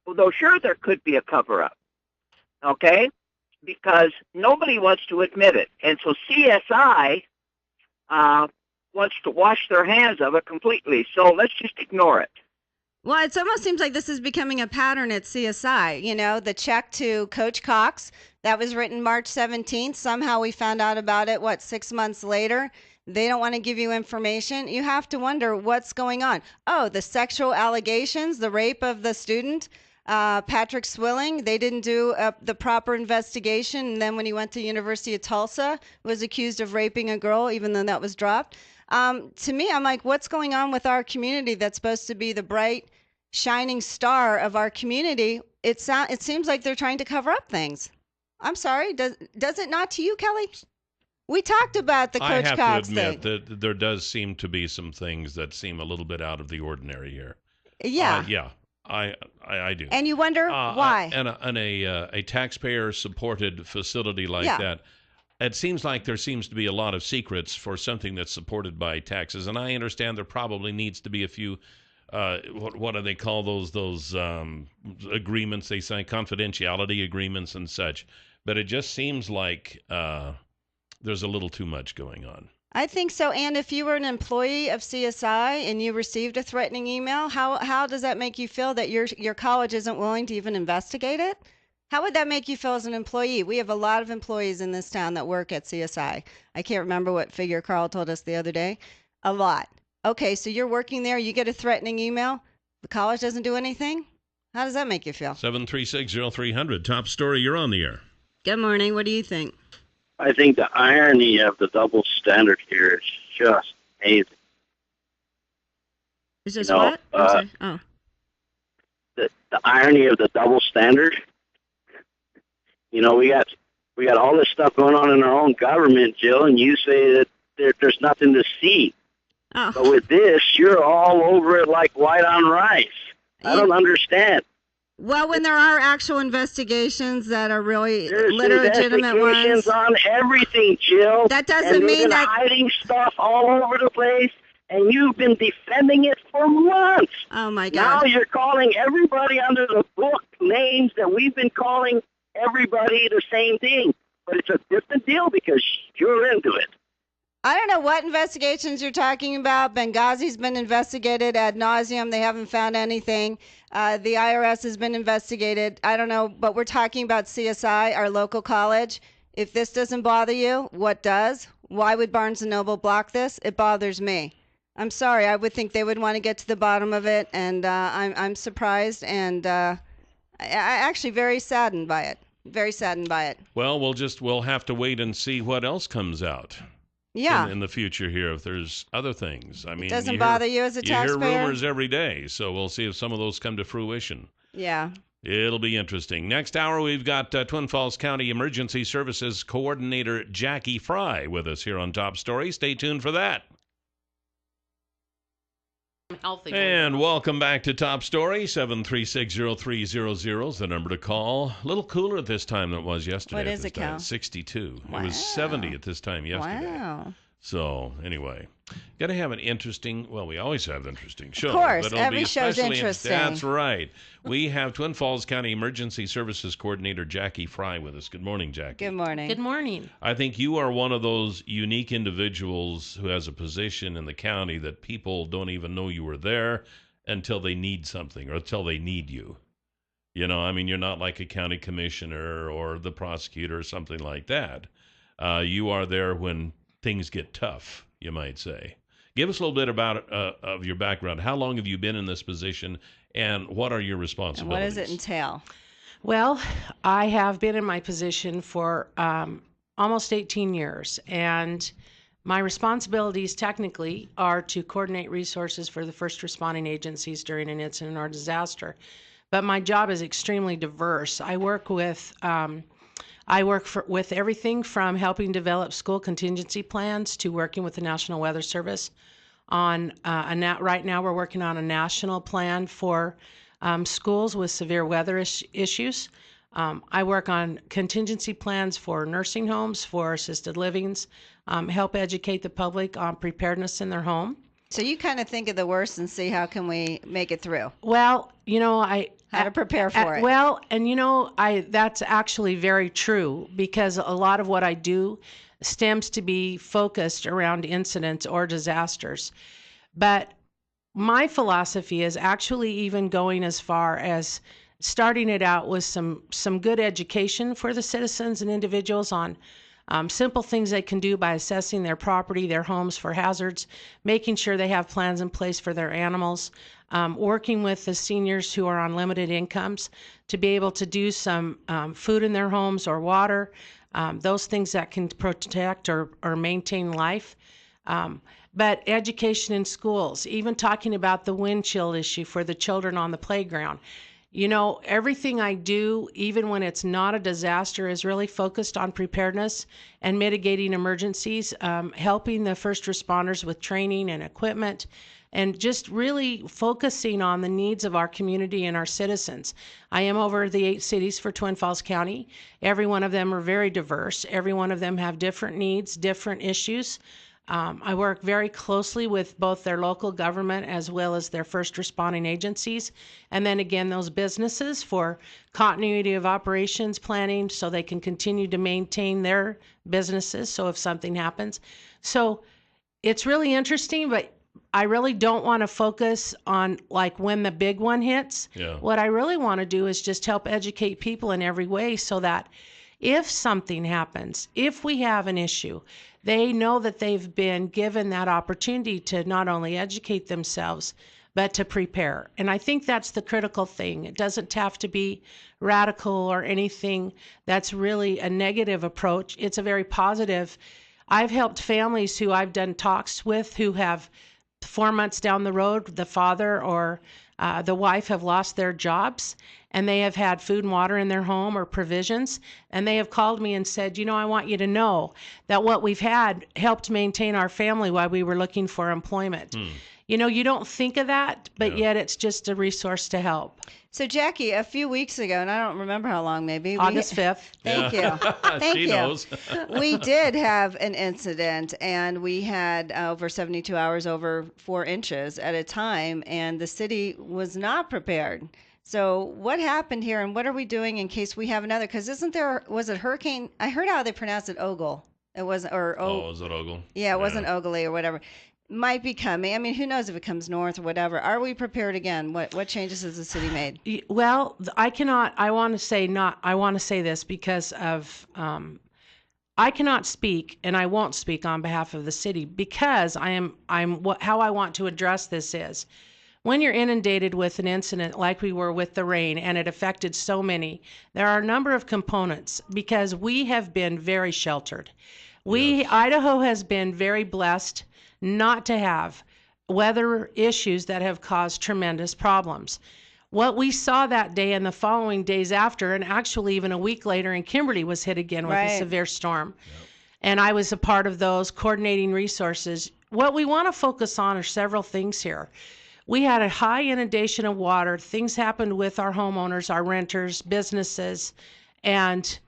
Well, though, sure, there could be a cover-up, okay? Because nobody wants to admit it. And so CSI wants to wash their hands of it completely. So let's just ignore it. Well, it almost seems like this is becoming a pattern at CSI. The check to Coach Cox, that was written March 17th. Somehow we found out about it, 6 months later? They don't want to give you information. You have to wonder what's going on. Oh, the sexual allegations, the rape of the student, Patrick Swilling, they didn't do the proper investigation. And then when he went to University of Tulsa, was accused of raping a girl, even though that was dropped. To me, I'm like, what's going on with our community that's supposed to be the bright, shining star of our community? It seems like they're trying to cover up things. I'm sorry. Does it not to you, Kelly? We talked about the Coach Cox thing. I have to admit that there does seem to be some things that seem a little bit out of the ordinary here. Yeah. I do. And you wonder why? And a taxpayer-supported facility like that, it seems like there seems to be a lot of secrets for something that's supported by taxes. And I understand there probably needs to be a few, what do they call those agreements they sign, confidentiality agreements and such. But it just seems like there's a little too much going on. I think so. And if you were an employee of CSI and you received a threatening email, how does that make you feel that your college isn't willing to even investigate it? How would that make you feel as an employee? We have a lot of employees in this town that work at CSI. I can't remember what figure Carl told us the other day. A lot. Okay, so you're working there, you get a threatening email, the college doesn't do anything? How does that make you feel? 736-0300, top story, you're on the air. Good morning, what do you think? I think the irony of the double standard here is just amazing. Is this what? I'm sorry. Oh. The irony of the double standard. We got all this stuff going on in our own government, Jill, and you say that there's nothing to see. Oh. But with this, you're all over it like white on rice. I don't understand. Well, when there are actual investigations that are really There's legitimate investigations on everything, Jill. That doesn't mean that hiding stuff all over the place, and you've been defending it for months. Oh my God! Now you're calling everybody under the book names that we've been calling everybody the same thing, but it's a different deal because you're into it. I don't know what investigations you're talking about. Benghazi's been investigated ad nauseum. They haven't found anything. The IRS has been investigated. I don't know, but we're talking about CSI, our local college. If this doesn't bother you, what does? Why would Barnes & Noble block this? It bothers me. I'm sorry. I would think they would want to get to the bottom of it, and I'm surprised and I actually very saddened by it. Very saddened by it. Well, we'll have to wait and see what else comes out. Yeah. in the future here if there's other things. I mean, doesn't bother you as a You hear taxpayer? rumors every day, so we'll see if some of those come to fruition. Yeah. It'll be interesting. Next hour, we've got Twin Falls County Emergency Services Coordinator Jackie Fry with us here on Top Story. Stay tuned for that. Healthy. And welcome back to Top Story. 7360300 is the number to call. A little cooler at this time than it was yesterday. What is it, Cal? 62. Wow. It was 70 at this time yesterday. Wow. So, anyway, got to have an interesting, well, we always have interesting shows. Of course, but it'll every be show's especially interesting. That's right. We have Twin Falls County Emergency Services Coordinator Jackie Fry with us. Good morning, Jackie. Good morning. Good morning. I think you are one of those unique individuals who has a position in the county that people don't even know you were there until they need something or until they need you. You know, I mean, you're not like a county commissioner or the prosecutor or something like that. You are there when things get tough, you might say. Give us a little bit about of your background. How long have you been in this position, and what are your responsibilities? And what does it entail? Well, I have been in my position for almost 18 years, and my responsibilities technically are to coordinate resources for the first responding agencies during an incident or disaster. But my job is extremely diverse. I work with with everything from helping develop school contingency plans to working with the National Weather Service on right now we're working on a national plan for schools with severe weather issues. I work on contingency plans for nursing homes, for assisted livings, help educate the public on preparedness in their home. So you kind of think of the worst and see how can we make it through. Well, how to prepare for it. Well, and that's actually very true, because a lot of what I do stems to be focused around incidents or disasters. But my philosophy is actually even going as far as starting it out with some good education for the citizens and individuals on simple things they can do by assessing their property, their homes for hazards, making sure they have plans in place for their animals, working with the seniors who are on limited incomes to be able to do some food in their homes or water, those things that can protect or maintain life. But education in schools, even talking about the wind chill issue for the children on the playground. Everything I do, even when it's not a disaster, is really focused on preparedness and mitigating emergencies, helping the first responders with training and equipment, and just really focusing on the needs of our community and our citizens. I am over the 8 cities for Twin Falls County. Every one of them are very diverse. Every one of them have different needs, different issues. I work very closely with both their local government as well as their first responding agencies. And then again, those businesses for continuity of operations planning so they can continue to maintain their businesses. So if something happens. So it's really interesting, but I really don't want to focus on like when the big one hits. Yeah. What I really want to do is just help educate people in every way so that if something happens, if we have an issue, they know that they've been given that opportunity to not only educate themselves, but to prepare. And I think that's the critical thing. It doesn't have to be radical or anything that's really a negative approach. It's a very positive. I've helped families who I've done talks with who have 4 months down the road, the father or the wife have lost their jobs, and they have had food and water in their home or provisions, and they have called me and said, I want you to know that what we've had helped maintain our family while we were looking for employment. You don't think of that, but yet it's just a resource to help. So, Jackie, a few weeks ago, and I don't remember how long, maybe. August 5th. Thank you. Thank She you. knows. We did have an incident, and we had over 72 hours, over 4 inches at a time, and the city was not prepared. So what happened here, and what are we doing in case we have another? Because was it hurricane? I heard how they pronounce it, Ogle. It wasn't, is it Ogle? Yeah, it wasn't Ogle or whatever. Might be coming. I mean, who knows if it comes north or whatever. Are we prepared again? What changes has the city made? Well, I want to say this because of, I cannot speak, and I won't speak on behalf of the city, because how I want to address this is, when you're inundated with an incident like we were with the rain and it affected so many, there are a number of components because we have been very sheltered. Idaho has been very blessed not to have weather issues that have caused tremendous problems. What we saw that day and the following days after, and actually even a week later, and Kimberly was hit again with a severe storm. Yep. And I was a part of those coordinating resources. What we want to focus on are several things here. We had a high inundation of water. Things happened with our homeowners, our renters, businesses, and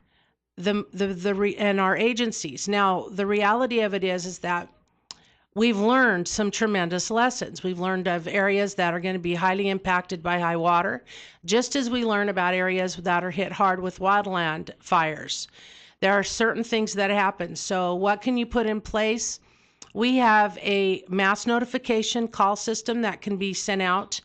and our agencies. Now, the reality of it is that we've learned some tremendous lessons. We've learned of areas that are going to be highly impacted by high water, just as we learn about areas that are hit hard with wildland fires. There are certain things that happen. So what can you put in place? We have a mass notification call system that can be sent out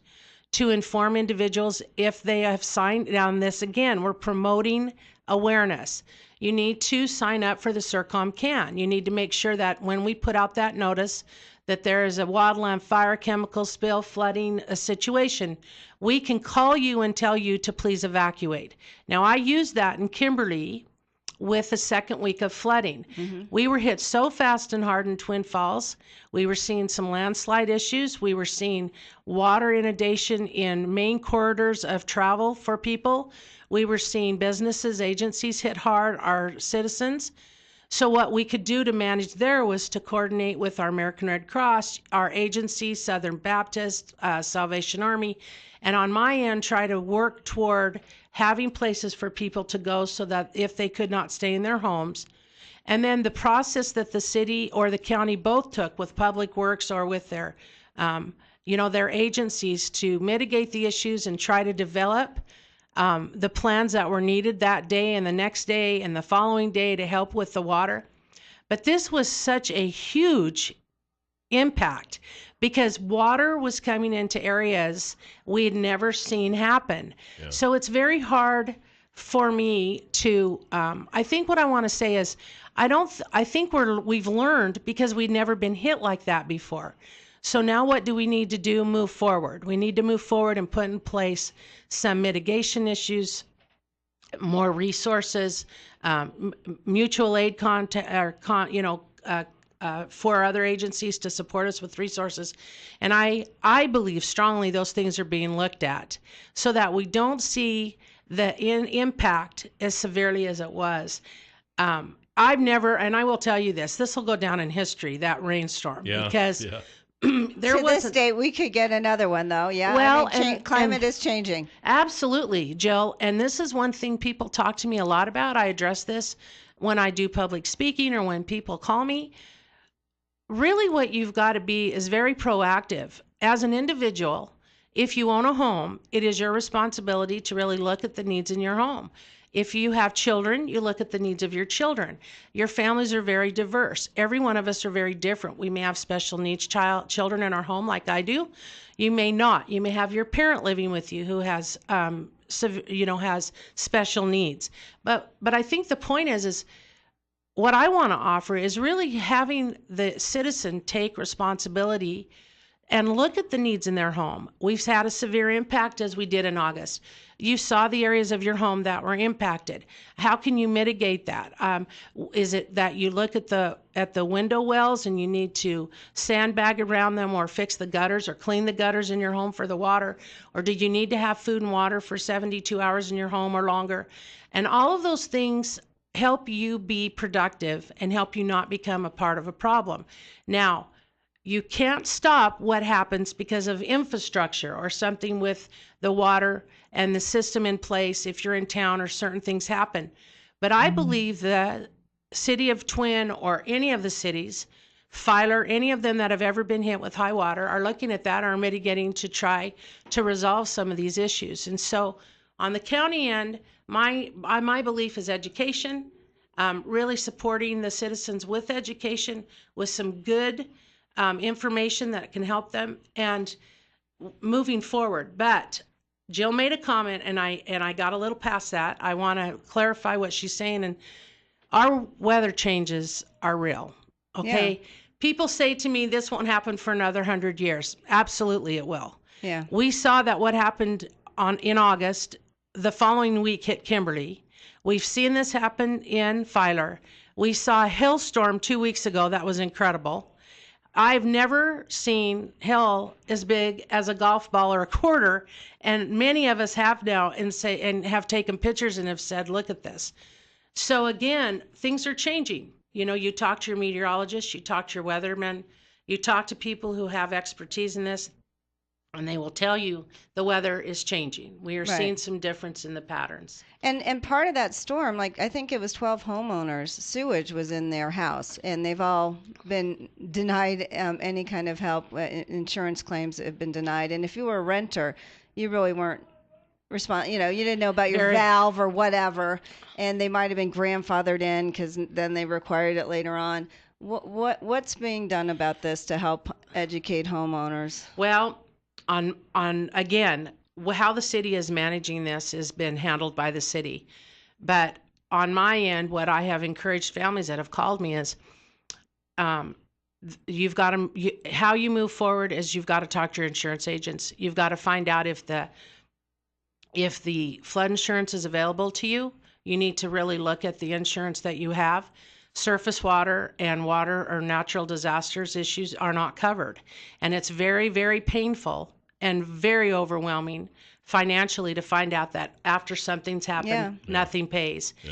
to inform individuals if they have signed on this. Again, we're promoting awareness. You need to sign up for the CERCOM CAN. You need to make sure that when we put out that notice that there is a wildland fire, chemical spill, flooding, a situation, we can call you and tell you to please evacuate. Now, I used that in Kimberly with the second week of flooding. Mm-hmm. We were hit so fast and hard in Twin Falls. We were seeing some landslide issues. We were seeing water inundation in main corridors of travel for people. We were seeing businesses, agencies hit hard, our citizens. So what we could do to manage there was to coordinate with our American Red Cross, our agency, Southern Baptist, Salvation Army, and on my end, try to work toward having places for people to go so that if they could not stay in their homes. And then the process that the city or the county both took with Public Works or with their, their agencies to mitigate the issues and try to develop the plans that were needed that day and the next day and the following day to help with the water. But this was such a huge impact because water was coming into areas we had never seen happen. Yeah. So it's very hard for me to, I think what I want to say is, I think we've learned because we'd never been hit like that before. So now what do we need to do? Move forward. We need to move forward and put in place some mitigation issues, more resources, mutual aid for other agencies to support us with resources. And I believe strongly those things are being looked at so that we don't see the impact as severely as it was. I've never, and I will tell you this will go down in history, that rainstorm, because there to this date, we could get another one, though. Yeah. Well, climate is changing. Absolutely, Jill. And this is one thing people talk to me a lot about. I address this when I do public speaking or when people call me. Really, what you've got to be is very proactive. As an individual, if you own a home, it is your responsibility to really look at the needs in your home. If you have children, you look at the needs of your children. Your families are very diverse. Every one of us are very different. We may have special needs children in our home like I do. You may not. You may have your parent living with you who has has special needs. But I think the point is what I want to offer is really having the citizen take responsibility and look at the needs in their home. We've had a severe impact as we did in August. You saw the areas of your home that were impacted. How can you mitigate that? Is it that you look at the window wells and you need to sandbag around them or fix the gutters or clean the gutters in your home for the water? Or do you need to have food and water for 72 hours in your home or longer? And all of those things help you be productive and help you not become a part of a problem. Now, you can't stop what happens because of infrastructure or something with the water and the system in place if you're in town or certain things happen. But I believe the city of Twin or any of the cities, Filer, any of them that have ever been hit with high water are looking at that, are mitigating to try to resolve some of these issues. And so on the county end, my belief is education, really supporting the citizens with education, with some good information that can help them and moving forward. But Jill made a comment and I got a little past that. I want to clarify what she's saying, and our weather changes are real. Okay. Yeah. People say to me, this won't happen for another 100 years. Absolutely it will. Yeah. We saw that what happened in August, the following week hit Kimberly. We've seen this happen in Filer. We saw a hailstorm 2 weeks ago that was incredible. I've never seen hail as big as a golf ball or a quarter, and many of us have now and have taken pictures and have said, look at this. So again, things are changing. You know, you talk to your meteorologist, you talk to your weathermen, you talk to people who have expertise in this, and they will tell you the weather is changing. We are seeing some difference in the patterns. And part of that storm, like I think it was 12 homeowners, sewage was in their house, and they've all been denied any kind of help. Insurance claims have been denied. And if you were a renter, you really weren't you didn't know about your valve or whatever, and they might have been grandfathered in because then they required it later on. What's being done about this to help educate homeowners? Well, on again, how the city is managing this has been handled by the city. But on my end, what I have encouraged families that have called me is, you've got to, how you move forward is you've got to talk to your insurance agents. You've got to find out if the flood insurance is available to you. You need to really look at the insurance that you have. Surface water and water or natural disasters issues are not covered. And it's very, very painful and very overwhelming financially to find out that after something's happened, nothing pays. Yeah.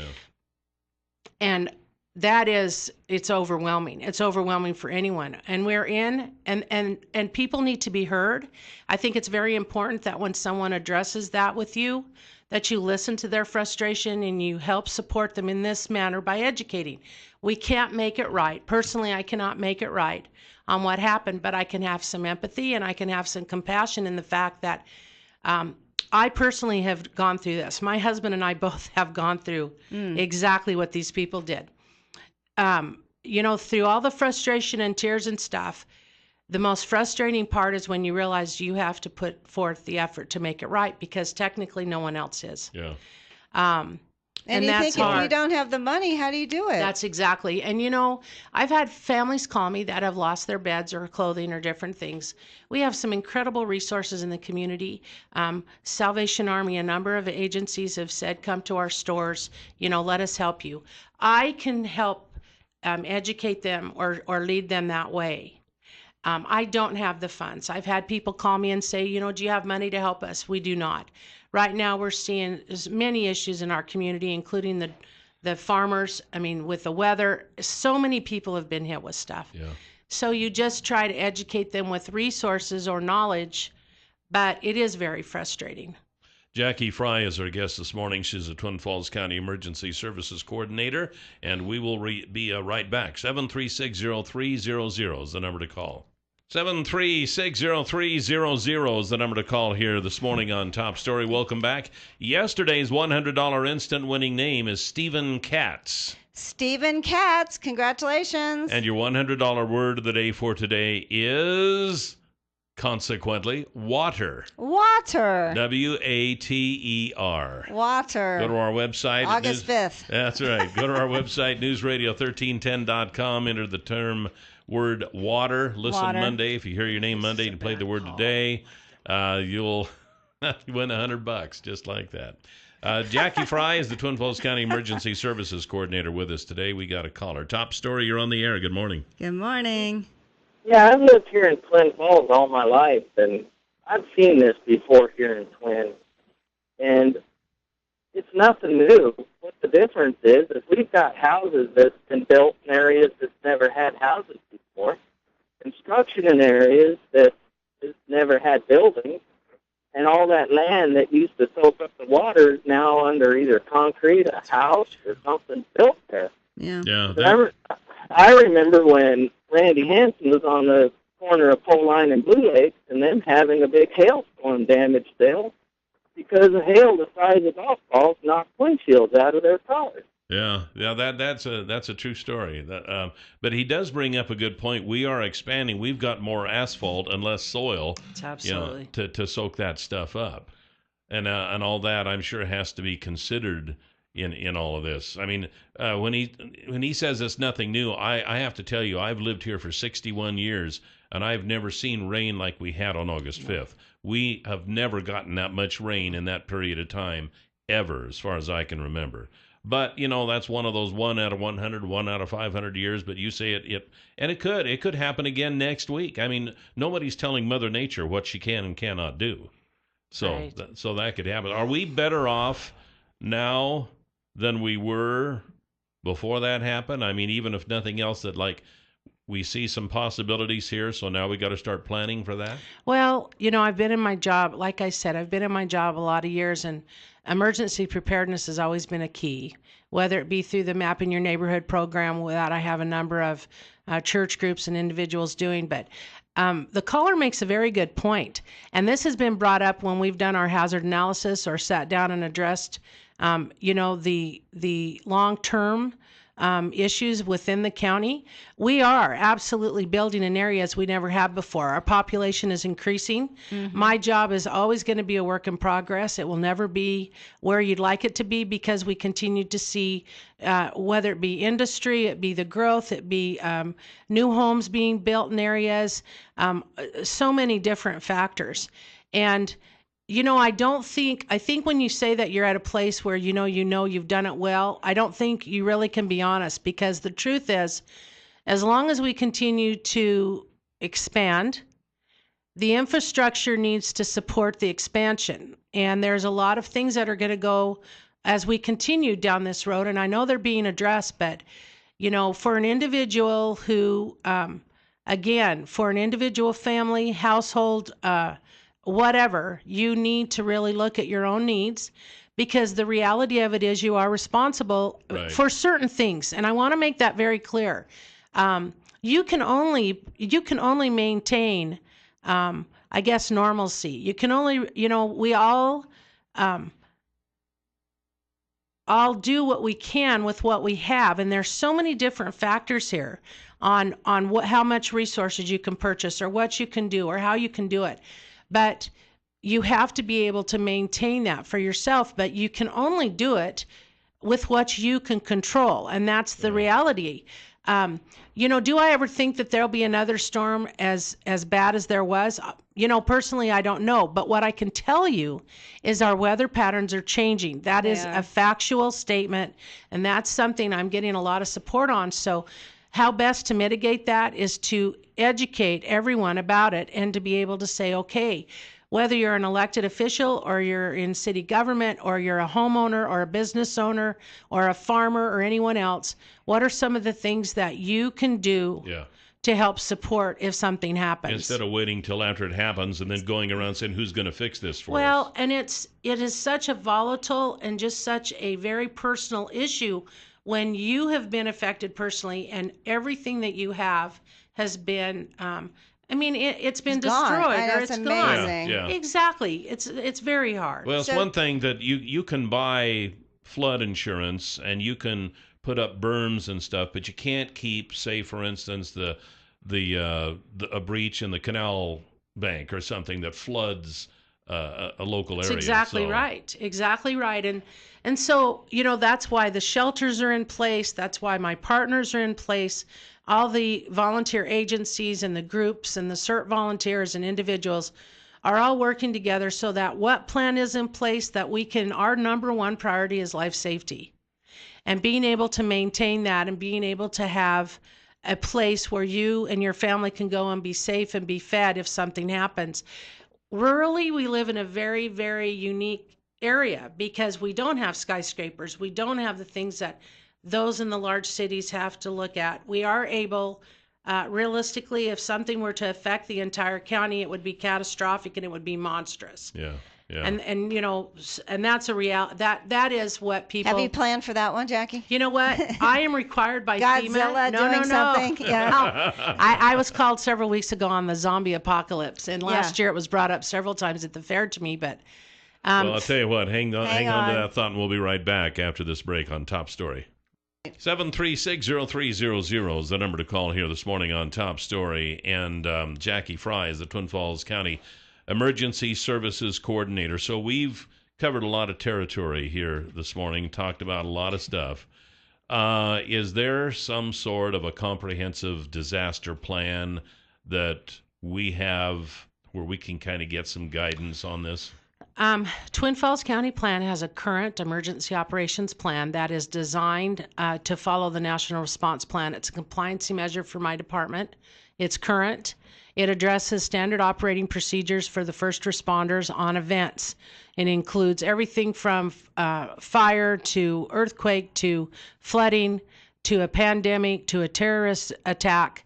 And it's overwhelming. It's overwhelming for anyone. And we're in, and people need to be heard. I think it's very important that when someone addresses that with you, that you listen to their frustration and you help support them in this manner by educating. We can't make it right. Personally, I cannot make it right on what happened, but I can have some empathy and I can have some compassion in the fact that I personally have gone through this. My husband and I both have gone through exactly what these people did. Through all the frustration and tears and stuff, the most frustrating part is when you realize you have to put forth the effort to make it right because technically no one else is. Yeah. And you think if you don't have the money, how do you do it? That's exactly. And I've had families call me that have lost their beds or clothing or different things. We have some incredible resources in the community. Salvation Army, a number of agencies have said, come to our stores, let us help you. I can help educate them or lead them that way. I don't have the funds. I've had people call me and say, do you have money to help us? We do not. Right now, we're seeing many issues in our community, including the farmers. I mean, with the weather, so many people have been hit with stuff. Yeah. So you just try to educate them with resources or knowledge, but it is very frustrating. Jackie Fry is our guest this morning. She's a Twin Falls County Emergency Services Coordinator, and we will be right back. 7360300 is the number to call. 7360300 is the number to call here this morning on Top Story. Welcome back. Yesterday's $100 instant winning name is Stephen Katz. Stephen Katz, congratulations. And your $100 word of the day for today is, consequently, water. Water. W-A-T-E-R. Water. Go to our website. August 5th. That's right. Go to our website, newsradio1310.com. Enter the term word water. Listen Monday. If you hear your name Monday and play the word today, you'll win $100 just like that. Jackie Fry is the Twin Falls County Emergency Services Coordinator with us today. We got a caller. Top Story, you're on the air. Good morning. Good morning. Yeah, I've lived here in Twin Falls all my life, and I've seen this before here in Twin, and it's nothing new. What the difference is we've got houses that's been built in areas that's never had houses before, construction in areas that has never had buildings, and all that land that used to soak up the water is now under either concrete, a house, or something built there. Yeah. I remember when Randy Hansen was on the corner of Pole Line and Blue Lake, and them having a big hailstorm damage them because of hail the size of golf balls knocked windshields out of their cars. Yeah, that's a true story. But he does bring up a good point. We are expanding. We've got more asphalt and less soil, absolutely, to soak that stuff up, and all that I'm sure has to be considered in all of this. I mean, when he says it's nothing new, I have to tell you, I've lived here for 61 years, and I've never seen rain like we had on August 5th. We have never gotten that much rain in that period of time, ever, as far as I can remember. But, that's one of those 1 out of 100, 1 out of 500 years. But you say and it could happen again next week. I mean, nobody's telling Mother Nature what she can and cannot do. So, Right. so that could happen. Are we better off now than we were before that happened? I mean, even if nothing else, that we see some possibilities here, so now we got to start planning for that? Well, I've been in my job, like I said, I've been in my job a lot of years, and emergency preparedness has always been a key, whether it be through the Mapping Your Neighborhood program that I have a number of church groups and individuals doing. But the caller makes a very good point, and this has been brought up when we've done our hazard analysis or sat down and addressed, the long-term issues within the county. We are absolutely building in areas we never have before. Our population is increasing. My job is always going to be a work in progress. It will never be where you'd like it to be, because we continue to see, whether it be industry, it be the growth, it be new homes being built in areas, so many different factors. And I think when you say that you're at a place where you've done it well, I don't think you really can be honest, because the truth is, as long as we continue to expand, the infrastructure needs to support the expansion. And there's a lot of things that are going to go as we continue down this road, and I know they're being addressed, but for an individual who, again, for an individual family, household, whatever, you need to really look at your own needs, because the reality of it is you are responsible for certain things. And I want to make that very clear. You can only maintain, I guess, normalcy. You can only, we all do what we can with what we have. And there's so many different factors here on how much resources you can purchase, or what you can do, or how you can do it. But you have to be able to maintain that for yourself, but you can only do it with what you can control, and that's the reality. Do I ever think that there'll be another storm as bad as there was? Personally, I don't know, but what I can tell you is our weather patterns are changing. That is a factual statement, and that's something I'm getting a lot of support on. So how best to mitigate that is to educate everyone about it, and to be able to say, okay, whether you're an elected official, or you're in city government, or you're a homeowner, or a business owner, or a farmer, or anyone else, what are some of the things that you can do to help support if something happens? Instead of waiting till after it happens and then going around saying, who's going to fix this for us? Well, and it is such a volatile and just such a very personal issue when you have been affected personally, and everything that you have has been, it's been destroyed, or it's gone. Yeah. Exactly. It's very hard. Well, it's one thing that you can buy flood insurance, and you can put up berms and stuff, but you can't keep, say, for instance, a breach in the canal bank or something that floods a local area. That's exactly right. Exactly right. And so, that's why the shelters are in place. That's why my partners are in place. All the volunteer agencies and the groups and the CERT volunteers and individuals are all working together, so that what plan is in place, that our number one priority is life safety. And being able to maintain that, and being able to have a place where you and your family can go and be safe and be fed if something happens. Rurally, we live in a very, very unique area, because we don't have skyscrapers. We don't have the things that those in the large cities have to look at. We are able, realistically, if something were to affect the entire county, it would be catastrophic, and it would be monstrous. Yeah. And and that's a reality. That is what people. Have you planned for that one, Jackie? You know what? I am required by Godzilla FEMA. doing something. Yeah. I was called several weeks ago on the zombie apocalypse, and last year it was brought up several times at the fair to me. But well, I'll tell you what. Hang on to that thought, and we'll be right back after this break on Top Story. 736-0300 is the number to call here this morning on Top Story. And Jackie Fry is the Twin Falls County Emergency Services Coordinator. So we've covered a lot of territory here this morning, talked about a lot of stuff. Is there some sort of a comprehensive disaster plan that we have where we can kind of get some guidance on this? Twin Falls County Plan has a current emergency operations plan that is designed to follow the National Response Plan. It's a compliancy measure for my department. It's current. It addresses standard operating procedures for the first responders on events. It includes everything from fire to earthquake to flooding to a pandemic to a terrorist attack.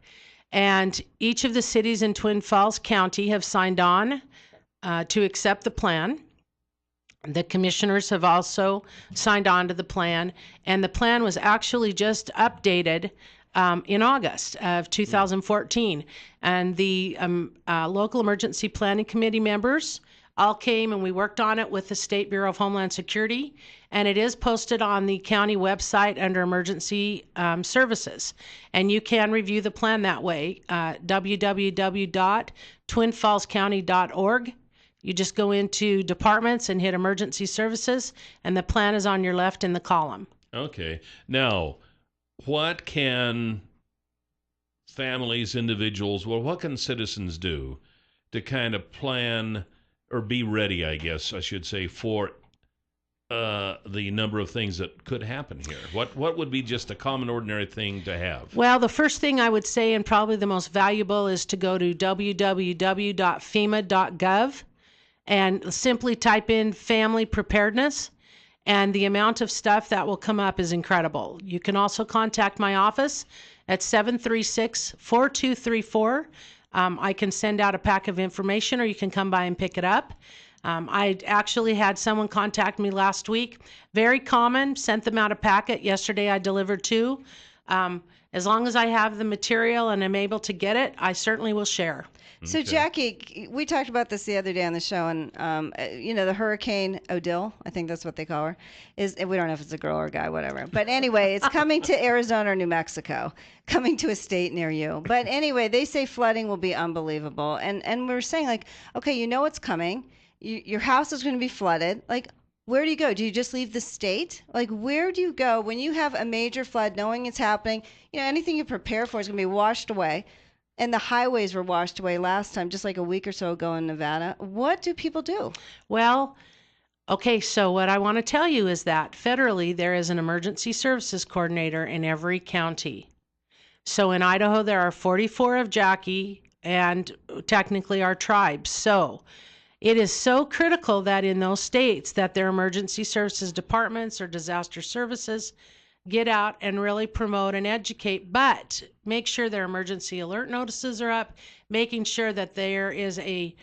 And each of the cities in Twin Falls County have signed on to accept the plan. The commissioners have also signed on to the plan, and the plan was actually just updated in August of 2014. And the local emergency planning committee members all came and we worked on it with the State Bureau of Homeland Security, and it is posted on the county website under emergency services. And you can review the plan that way, www.twinfallscounty.org. You just go into departments and hit emergency services, and the plan is on your left in the column. Okay. Now, what can families, individuals, what can citizens do to kind of plan or be ready, I guess I should say, for the number of things that could happen here? What would be just a common, ordinary thing to have? Well, the first thing I would say, and probably the most valuable, is to go to www.fema.gov and simply type in family preparedness, and the amount of stuff that will come up is incredible. You can also contact my office at 736-4234. I can send out a pack of information, or you can come by and pick it up. I actually had someone contact me last week. Very common, sent them out a packet. Yesterday I delivered 2. As long as I have the material and I'm able to get it, I certainly will share. So, Jackie, we talked about this the other day on the show, and, the Hurricane Odile, I think that's what they call her, we don't know if it's a girl or a guy, whatever. But anyway, it's coming to Arizona or New Mexico, coming to a state near you. But anyway, they say flooding will be unbelievable. And we're saying, like, okay, you know it's coming. Your house is going to be flooded. Like, where do you go? Do you just leave the state? Like, where do you go when you have a major flood, knowing it's happening? Anything you prepare for is going to be washed away. And the highways were washed away last time, just like a week or so ago in Nevada. What do people do? Well, okay, so what I want to tell you is that federally there is an emergency services coordinator in every county. So in Idaho there are 44 of Jackie and technically our tribes. So it is so critical that in those states that their emergency services departments or disaster services get out and really promote and educate, but make sure their emergency alert notices are up, making sure that there is a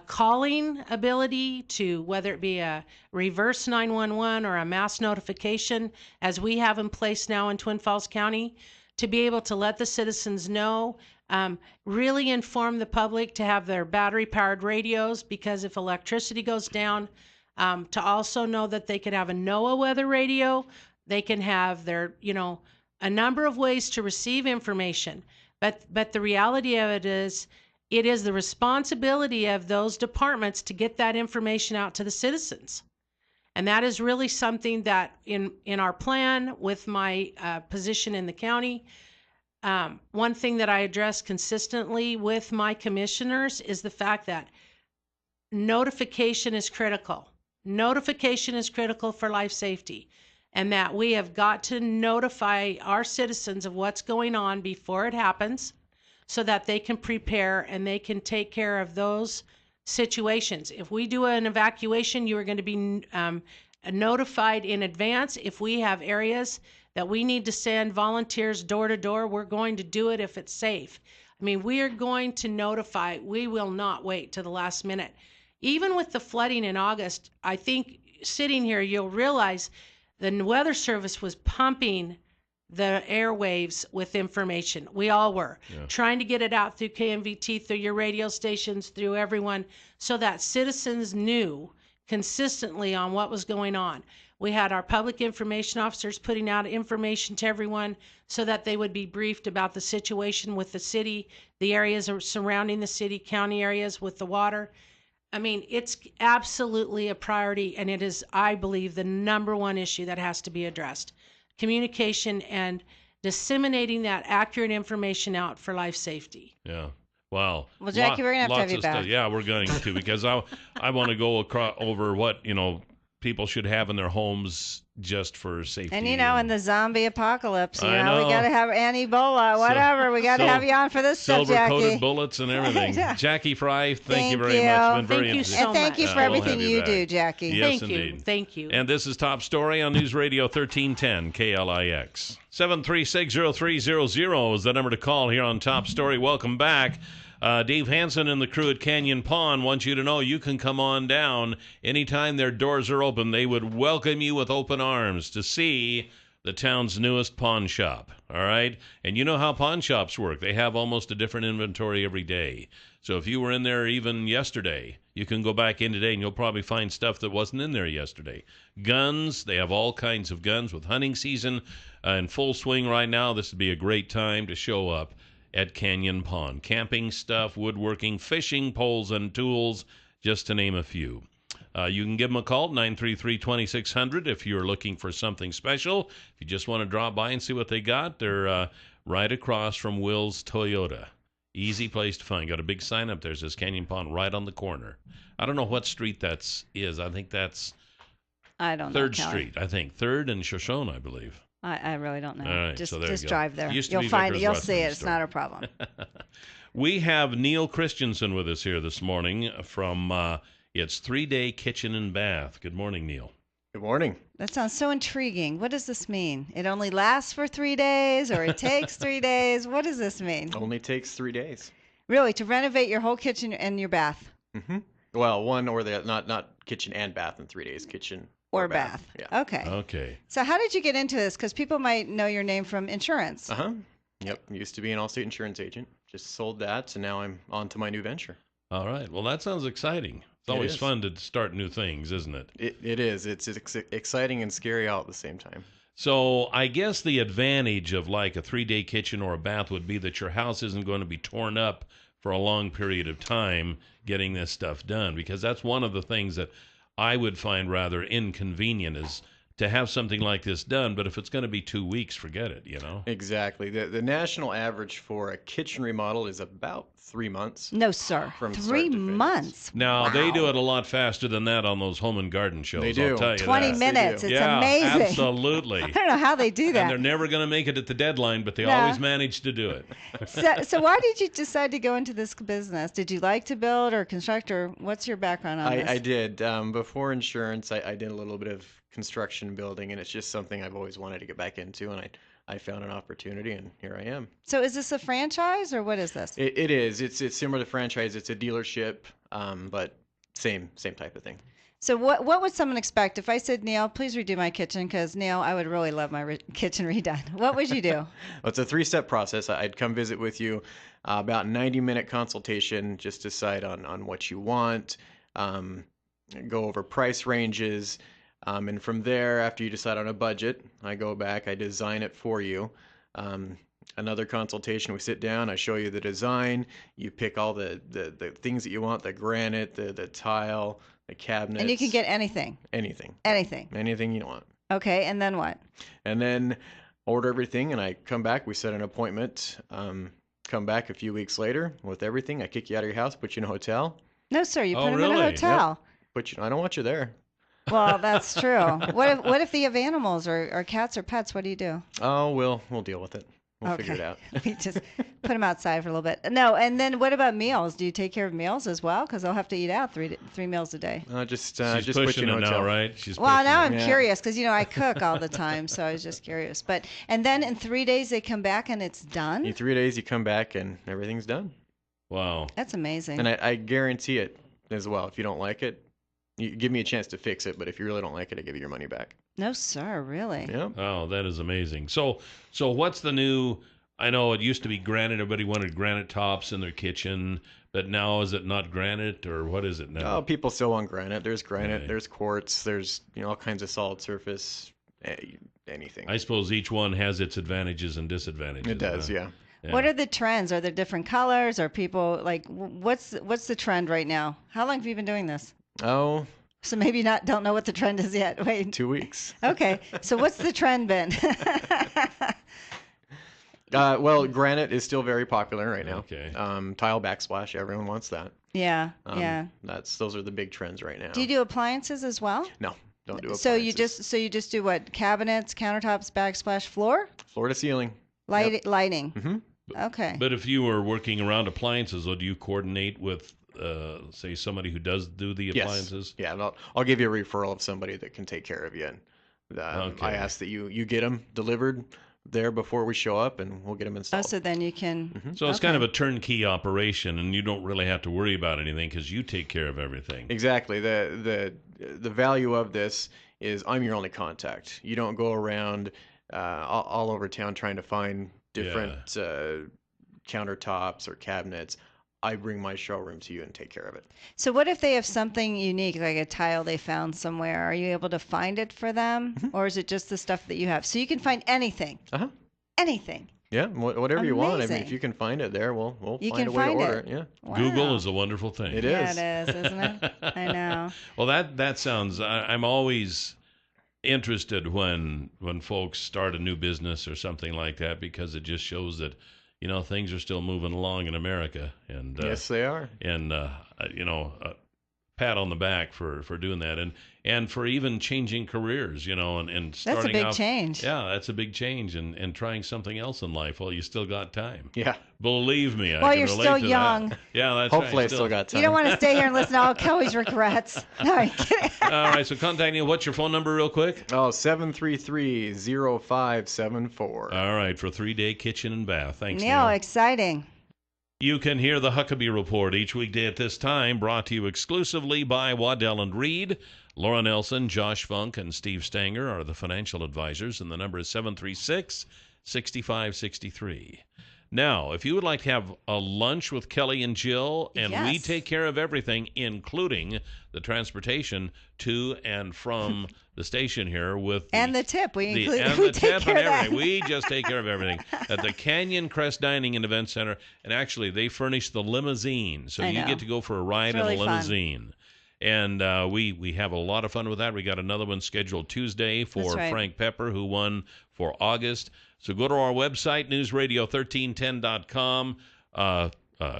calling ability to, whether it be a reverse 911 or a mass notification, as we have in place now in Twin Falls County, to be able to let the citizens know, really inform the public to have their battery-powered radios, because if electricity goes down, to also know that they could have a NOAA weather radio. They can have their, a number of ways to receive information. But the reality of it is the responsibility of those departments to get that information out to the citizens. And that is really something that in our plan with my position in the county, one thing that I address consistently with my commissioners is the fact that notification is critical. Notification is critical for life safety. And that we have got to notify our citizens of what's going on before it happens so that they can prepare and they can take care of those situations. If we do an evacuation, you are going to be notified in advance. If we have areas that we need to send volunteers door to door, we're going to do it if it's safe. I mean, we are going to notify. We will not wait to the last minute. Even with the flooding in August, I think sitting here, you'll realize the Weather Service was pumping the airwaves with information. We all were trying to get it out through KMVT, through your radio stations, through everyone, so that citizens knew consistently on what was going on. We had our public information officers putting out information to everyone so that they would be briefed about the situation with the city, the areas surrounding the city, county areas with the water. I mean, it's absolutely a priority, and it is, I believe, the number one issue that has to be addressed. Communication and disseminating that accurate information out for life safety. Yeah. Wow. Well, Jackie, we're going to have lots you of back. stuff. Yeah, we're going to, because I want to go over what, people should have in their homes just for safety. And, in the zombie apocalypse, I know. we got to have Ebola, whatever. We got to have you on for this stuff, Jackie. Silver-coated bullets and everything. Jackie Fry, thank you very much. It's been very interesting. And thank you for everything you do, Jackie. Yes, Thank indeed. you. Thank you. And this is Top Story on News Radio 1310 KLIX. 7360300 is the number to call here on Top Story. Welcome back. Dave Hansen and the crew at Canyon Pond want you to know you can come on down anytime their doors are open. They would welcome you with open arms to see the town's newest pawn shop. All right? And you know how pawn shops work. They have almost a different inventory every day. So if you were in there even yesterday, you can go back in today and you'll probably find stuff that wasn't in there yesterday. Guns, they have all kinds of guns with hunting season in full swing right now. This would be a great time to show up at Canyon Pond. Camping stuff, woodworking, fishing poles and tools, just to name a few. You can give them a call, 933-2600, if you're looking for something special. If you just want to drop by and see what they got, they're right across from Will's Toyota. Easy place to find. Got a big sign up there that says Canyon Pond right on the corner. I don't know what street that is. I think that's I don't know, 3rd Kelly. Street. I think 3rd and Shoshone, I believe. I really don't know. All right, just so there you go. drive there. Used to You'll be find it. Vickers You'll Wrestling see it. It's Store. not a problem. We have Neil Christensen with us here this morning from it's 3-Day Kitchen and Bath. Good morning, Neil. Good morning. That sounds so intriguing. What does this mean? It only lasts for 3 days, or it takes 3 days? What does this mean? Only takes 3 days. Really, to renovate your whole kitchen and your bath? Mm-hmm. Well, one or the not kitchen and bath in 3 days. Kitchen or bath. Yeah. Okay. Okay. So how did you get into this? Because people might know your name from insurance. Uh-huh. Yep. Used to be an Allstate insurance agent. Just sold that, and now I'm on to my new venture. All right. Well, that sounds exciting. It's always fun to start new things, isn't it? It is. It's exciting and scary all at the same time. So I guess the advantage of like a 3-day kitchen or a bath would be that your house isn't going to be torn up for a long period of time getting this stuff done, because that's one of the things that I would find rather inconvenient is to have something like this done, but if it's going to be 2 weeks, forget it, Exactly. The national average for a kitchen remodel is about 3 months. No, sir. From 3 months. Now, Wow. they do it a lot faster than that on those home and garden shows. They do. I'll tell you 20 that. minutes. It's yeah, amazing. Absolutely. I don't know how they do And that. they're never going to make it at the deadline, but they No. always manage to do it. So why did you decide to go into this business? Did you like to build or construct, or what's your background on this? I did. Before insurance, I did a little bit of construction building, and it's just something I've always wanted to get back into, and I found an opportunity, and here I am. So is this a franchise, or what is this? It is. It's similar to franchise. It's a dealership, but same type of thing. So what would someone expect if I said, Neil, please redo my kitchen? Because, Neil, I would really love my kitchen redone. What would you do? Well, it's a 3-step process. I'd come visit with you, about 90-minute consultation, just decide on what you want, go over price ranges, and from there, after you decide on a budget, I go back, I design it for you. Another consultation, we sit down, I show you the design, you pick all the things that you want, the granite, the tile, the cabinets. And you can get anything. Anything. Anything. Anything you want. Okay, and then what? And then order everything, and I come back, we set an appointment, come back a few weeks later with everything, I kick you out of your house, put you in a hotel. No, sir, you put them really? in a hotel. Yep. I don't want you there. Well, that's true. What if they have animals or cats or pets? What do you do? Oh, we'll deal with it. We'll figure it out. We just put them outside for a little bit. No, and then what about meals? Do you take care of meals as well? Because they'll have to eat out three meals a day. Just She's put you pushing in a it hotel. now, right? She's Well, pushing now it. I'm curious because I cook all the time, so I was just curious. And then in 3 days they come back and it's done. In 3 days, you come back and everything's done. Wow. That's amazing. And I guarantee it as well. If you don't like it, you give me a chance to fix it. But if you really don't like it, I give you your money back. No, sir, really. Yeah. Oh, that is amazing. So what's the new? I know it used to be granite. Everybody wanted granite tops in their kitchen, but now is it not granite, or what is it now? Oh, people still want granite. There's granite. Okay. There's quartz. There's all kinds of solid surface. Anything. I suppose each one has its advantages and disadvantages. It does, yeah. What are the trends? Are there different colors? Are people what's the trend right now? How long have you been doing this? Oh. So maybe don't know what the trend is yet. Wait. 2 weeks. Okay. So what's the trend been? Well, granite is still very popular right now. Okay. Tile backsplash, everyone wants that. Yeah, yeah. Those are the big trends right now. Do you do appliances as well? No, don't do appliances. So you just do what? Cabinets, countertops, backsplash, floor? Floor to ceiling. Lighting. Mm-hmm. Okay. But if you were working around appliances, do you coordinate with, say, somebody who does do the appliances? Yes. Yeah, I'll give you a referral of somebody that can take care of you. And Okay. I ask that you get them delivered there before we show up, and we'll get them Oh, installed. so then you can. Mm-hmm. So it's kind of a turnkey operation, and you don't really have to worry about anything because you take care of everything. Exactly. The value of this is I'm your only contact. You don't go around all over town trying to find different countertops or cabinets. I bring my showroom to you and take care of it. So what if they have something unique, like a tile they found somewhere? Are you able to find it for them, or is it just the stuff that you have? So you can find anything. Uh-huh. Anything. Yeah, whatever you want. I mean, Amazing. if you can find it there, we'll You find can a way find to order it. it. Yeah. Wow. Google is a wonderful thing. It Yeah, is. it is, isn't it? I know. Well, that sounds. I'm always interested when folks start a new business or something like that, because it just shows that things are still moving along in America. And Yes, they are. And pat on the back for doing that, and for even changing careers, and starting That's a big out, change. Yeah, that's a big change, and trying something else in life. Well, you still got time. Yeah. Believe me, I Well, can you're relate still to young. that. Yeah, that's Hopefully right. I still got time. You don't want to stay here and listen to all Kelly's regrets. No, I'm kidding. All right, so contact you. What's your phone number real quick? Oh, 733-0574. All right, for 3-day kitchen and bath. Thanks, Neil, Neil. exciting. You can hear the Huckabee Report each weekday at this time, brought to you exclusively by Waddell & Reed. Laura Nelson, Josh Funk, and Steve Stanger are the financial advisors, and the number is 736-6563. Now, if you would like to have a lunch with Kelly and Jill, and we Yes. take care of everything, including the transportation to and from the station here with And the tip. We include. and we the take tip care and of that. everything. We just take care of everything at the Canyon Crest Dining and Event Center. And actually, they furnish the limousine, so I you know. get to go for a ride It's really in a fun. limousine. And we have a lot of fun with that. We got another one scheduled Tuesday for That's right. Frank Pepper, who won for August. So go to our website, newsradio1310.com.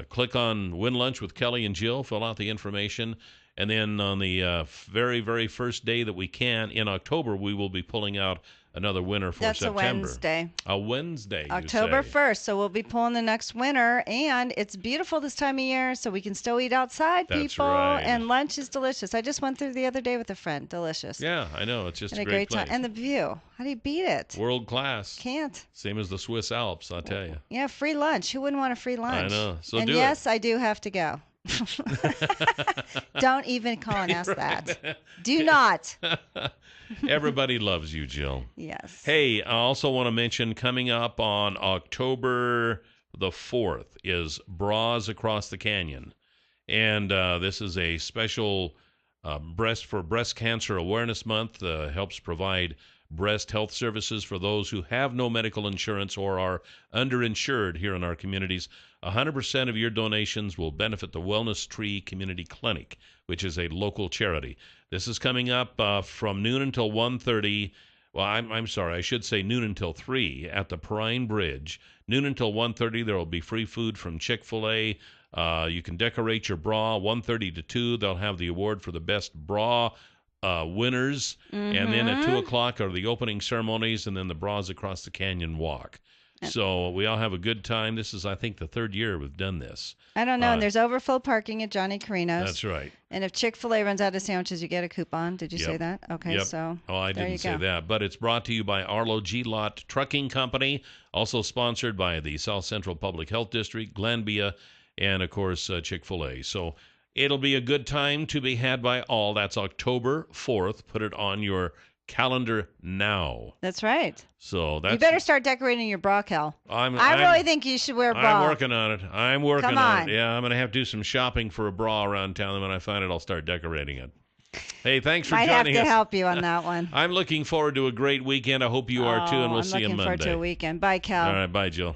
Click on Win Lunch with Kelly and Jill. Fill out the information. And then on the very, very first day that we can in October, we will be pulling out another winner for That's September. a Wednesday. A Wednesday, you October say. 1st. So we'll be pulling the next winner. And it's beautiful this time of year, so we can still eat outside, That's people. right. And lunch is delicious. I just went through the other day with a friend. Delicious. Yeah, I know. It's just Had a great place. time. And the view. How do you beat it? World class. Can't. Same as the Swiss Alps, I'll tell you. Yeah, free lunch. Who wouldn't want a free lunch? I know. So and do it. yes, I do have to go. Don't even call and ask that. Do not. Everybody loves you, Jill. Yes. Hey, I also want to mention coming up on October the 4th is Bras Across the Canyon. And this is a special Breast Cancer Awareness Month. Helps provide breast health services for those who have no medical insurance or are underinsured here in our communities. 100% of your donations will benefit the Wellness Tree Community Clinic, which is a local charity. This is coming up from noon until 1:30. Well, I'm sorry, I should say noon until 3 at the Perrine Bridge. Noon until 1:30, there will be free food from Chick-fil-A. You can decorate your bra. 1:30 to 2, they'll have the award for the best bra winners. And then at 2 o'clock are the opening ceremonies, and then the Bras Across the Canyon walk. So we all have a good time. This is, I think, the 3rd year we've done this. I don't know. And there's overflow parking at Johnny Carino's. That's right. And if Chick-fil-A runs out of sandwiches, you get a coupon. Did you say Yep. that? Okay, Yep. so Oh, I there didn't you say go. that. But it's brought to you by Arlo G-Lot Trucking Company, also sponsored by the South Central Public Health District, Glanbia, and, of course, Chick-fil-A. So it'll be a good time to be had by all. That's October 4th. Put it on your calendar now. That's right. So that's. You better start decorating your bra, Cal. I I'm- really think you should wear a bra. I'm working on it. I'm working Come on on. it. Yeah, I'm going to have to do some shopping for a bra around town, and when I find it, I'll start decorating it. Hey, thanks for Might have joining to us. help you on that one. I'm looking forward to a great weekend. I hope you are too, and we'll see you I'm looking Monday. forward to a weekend. Bye, Cal. All right, bye, Jill.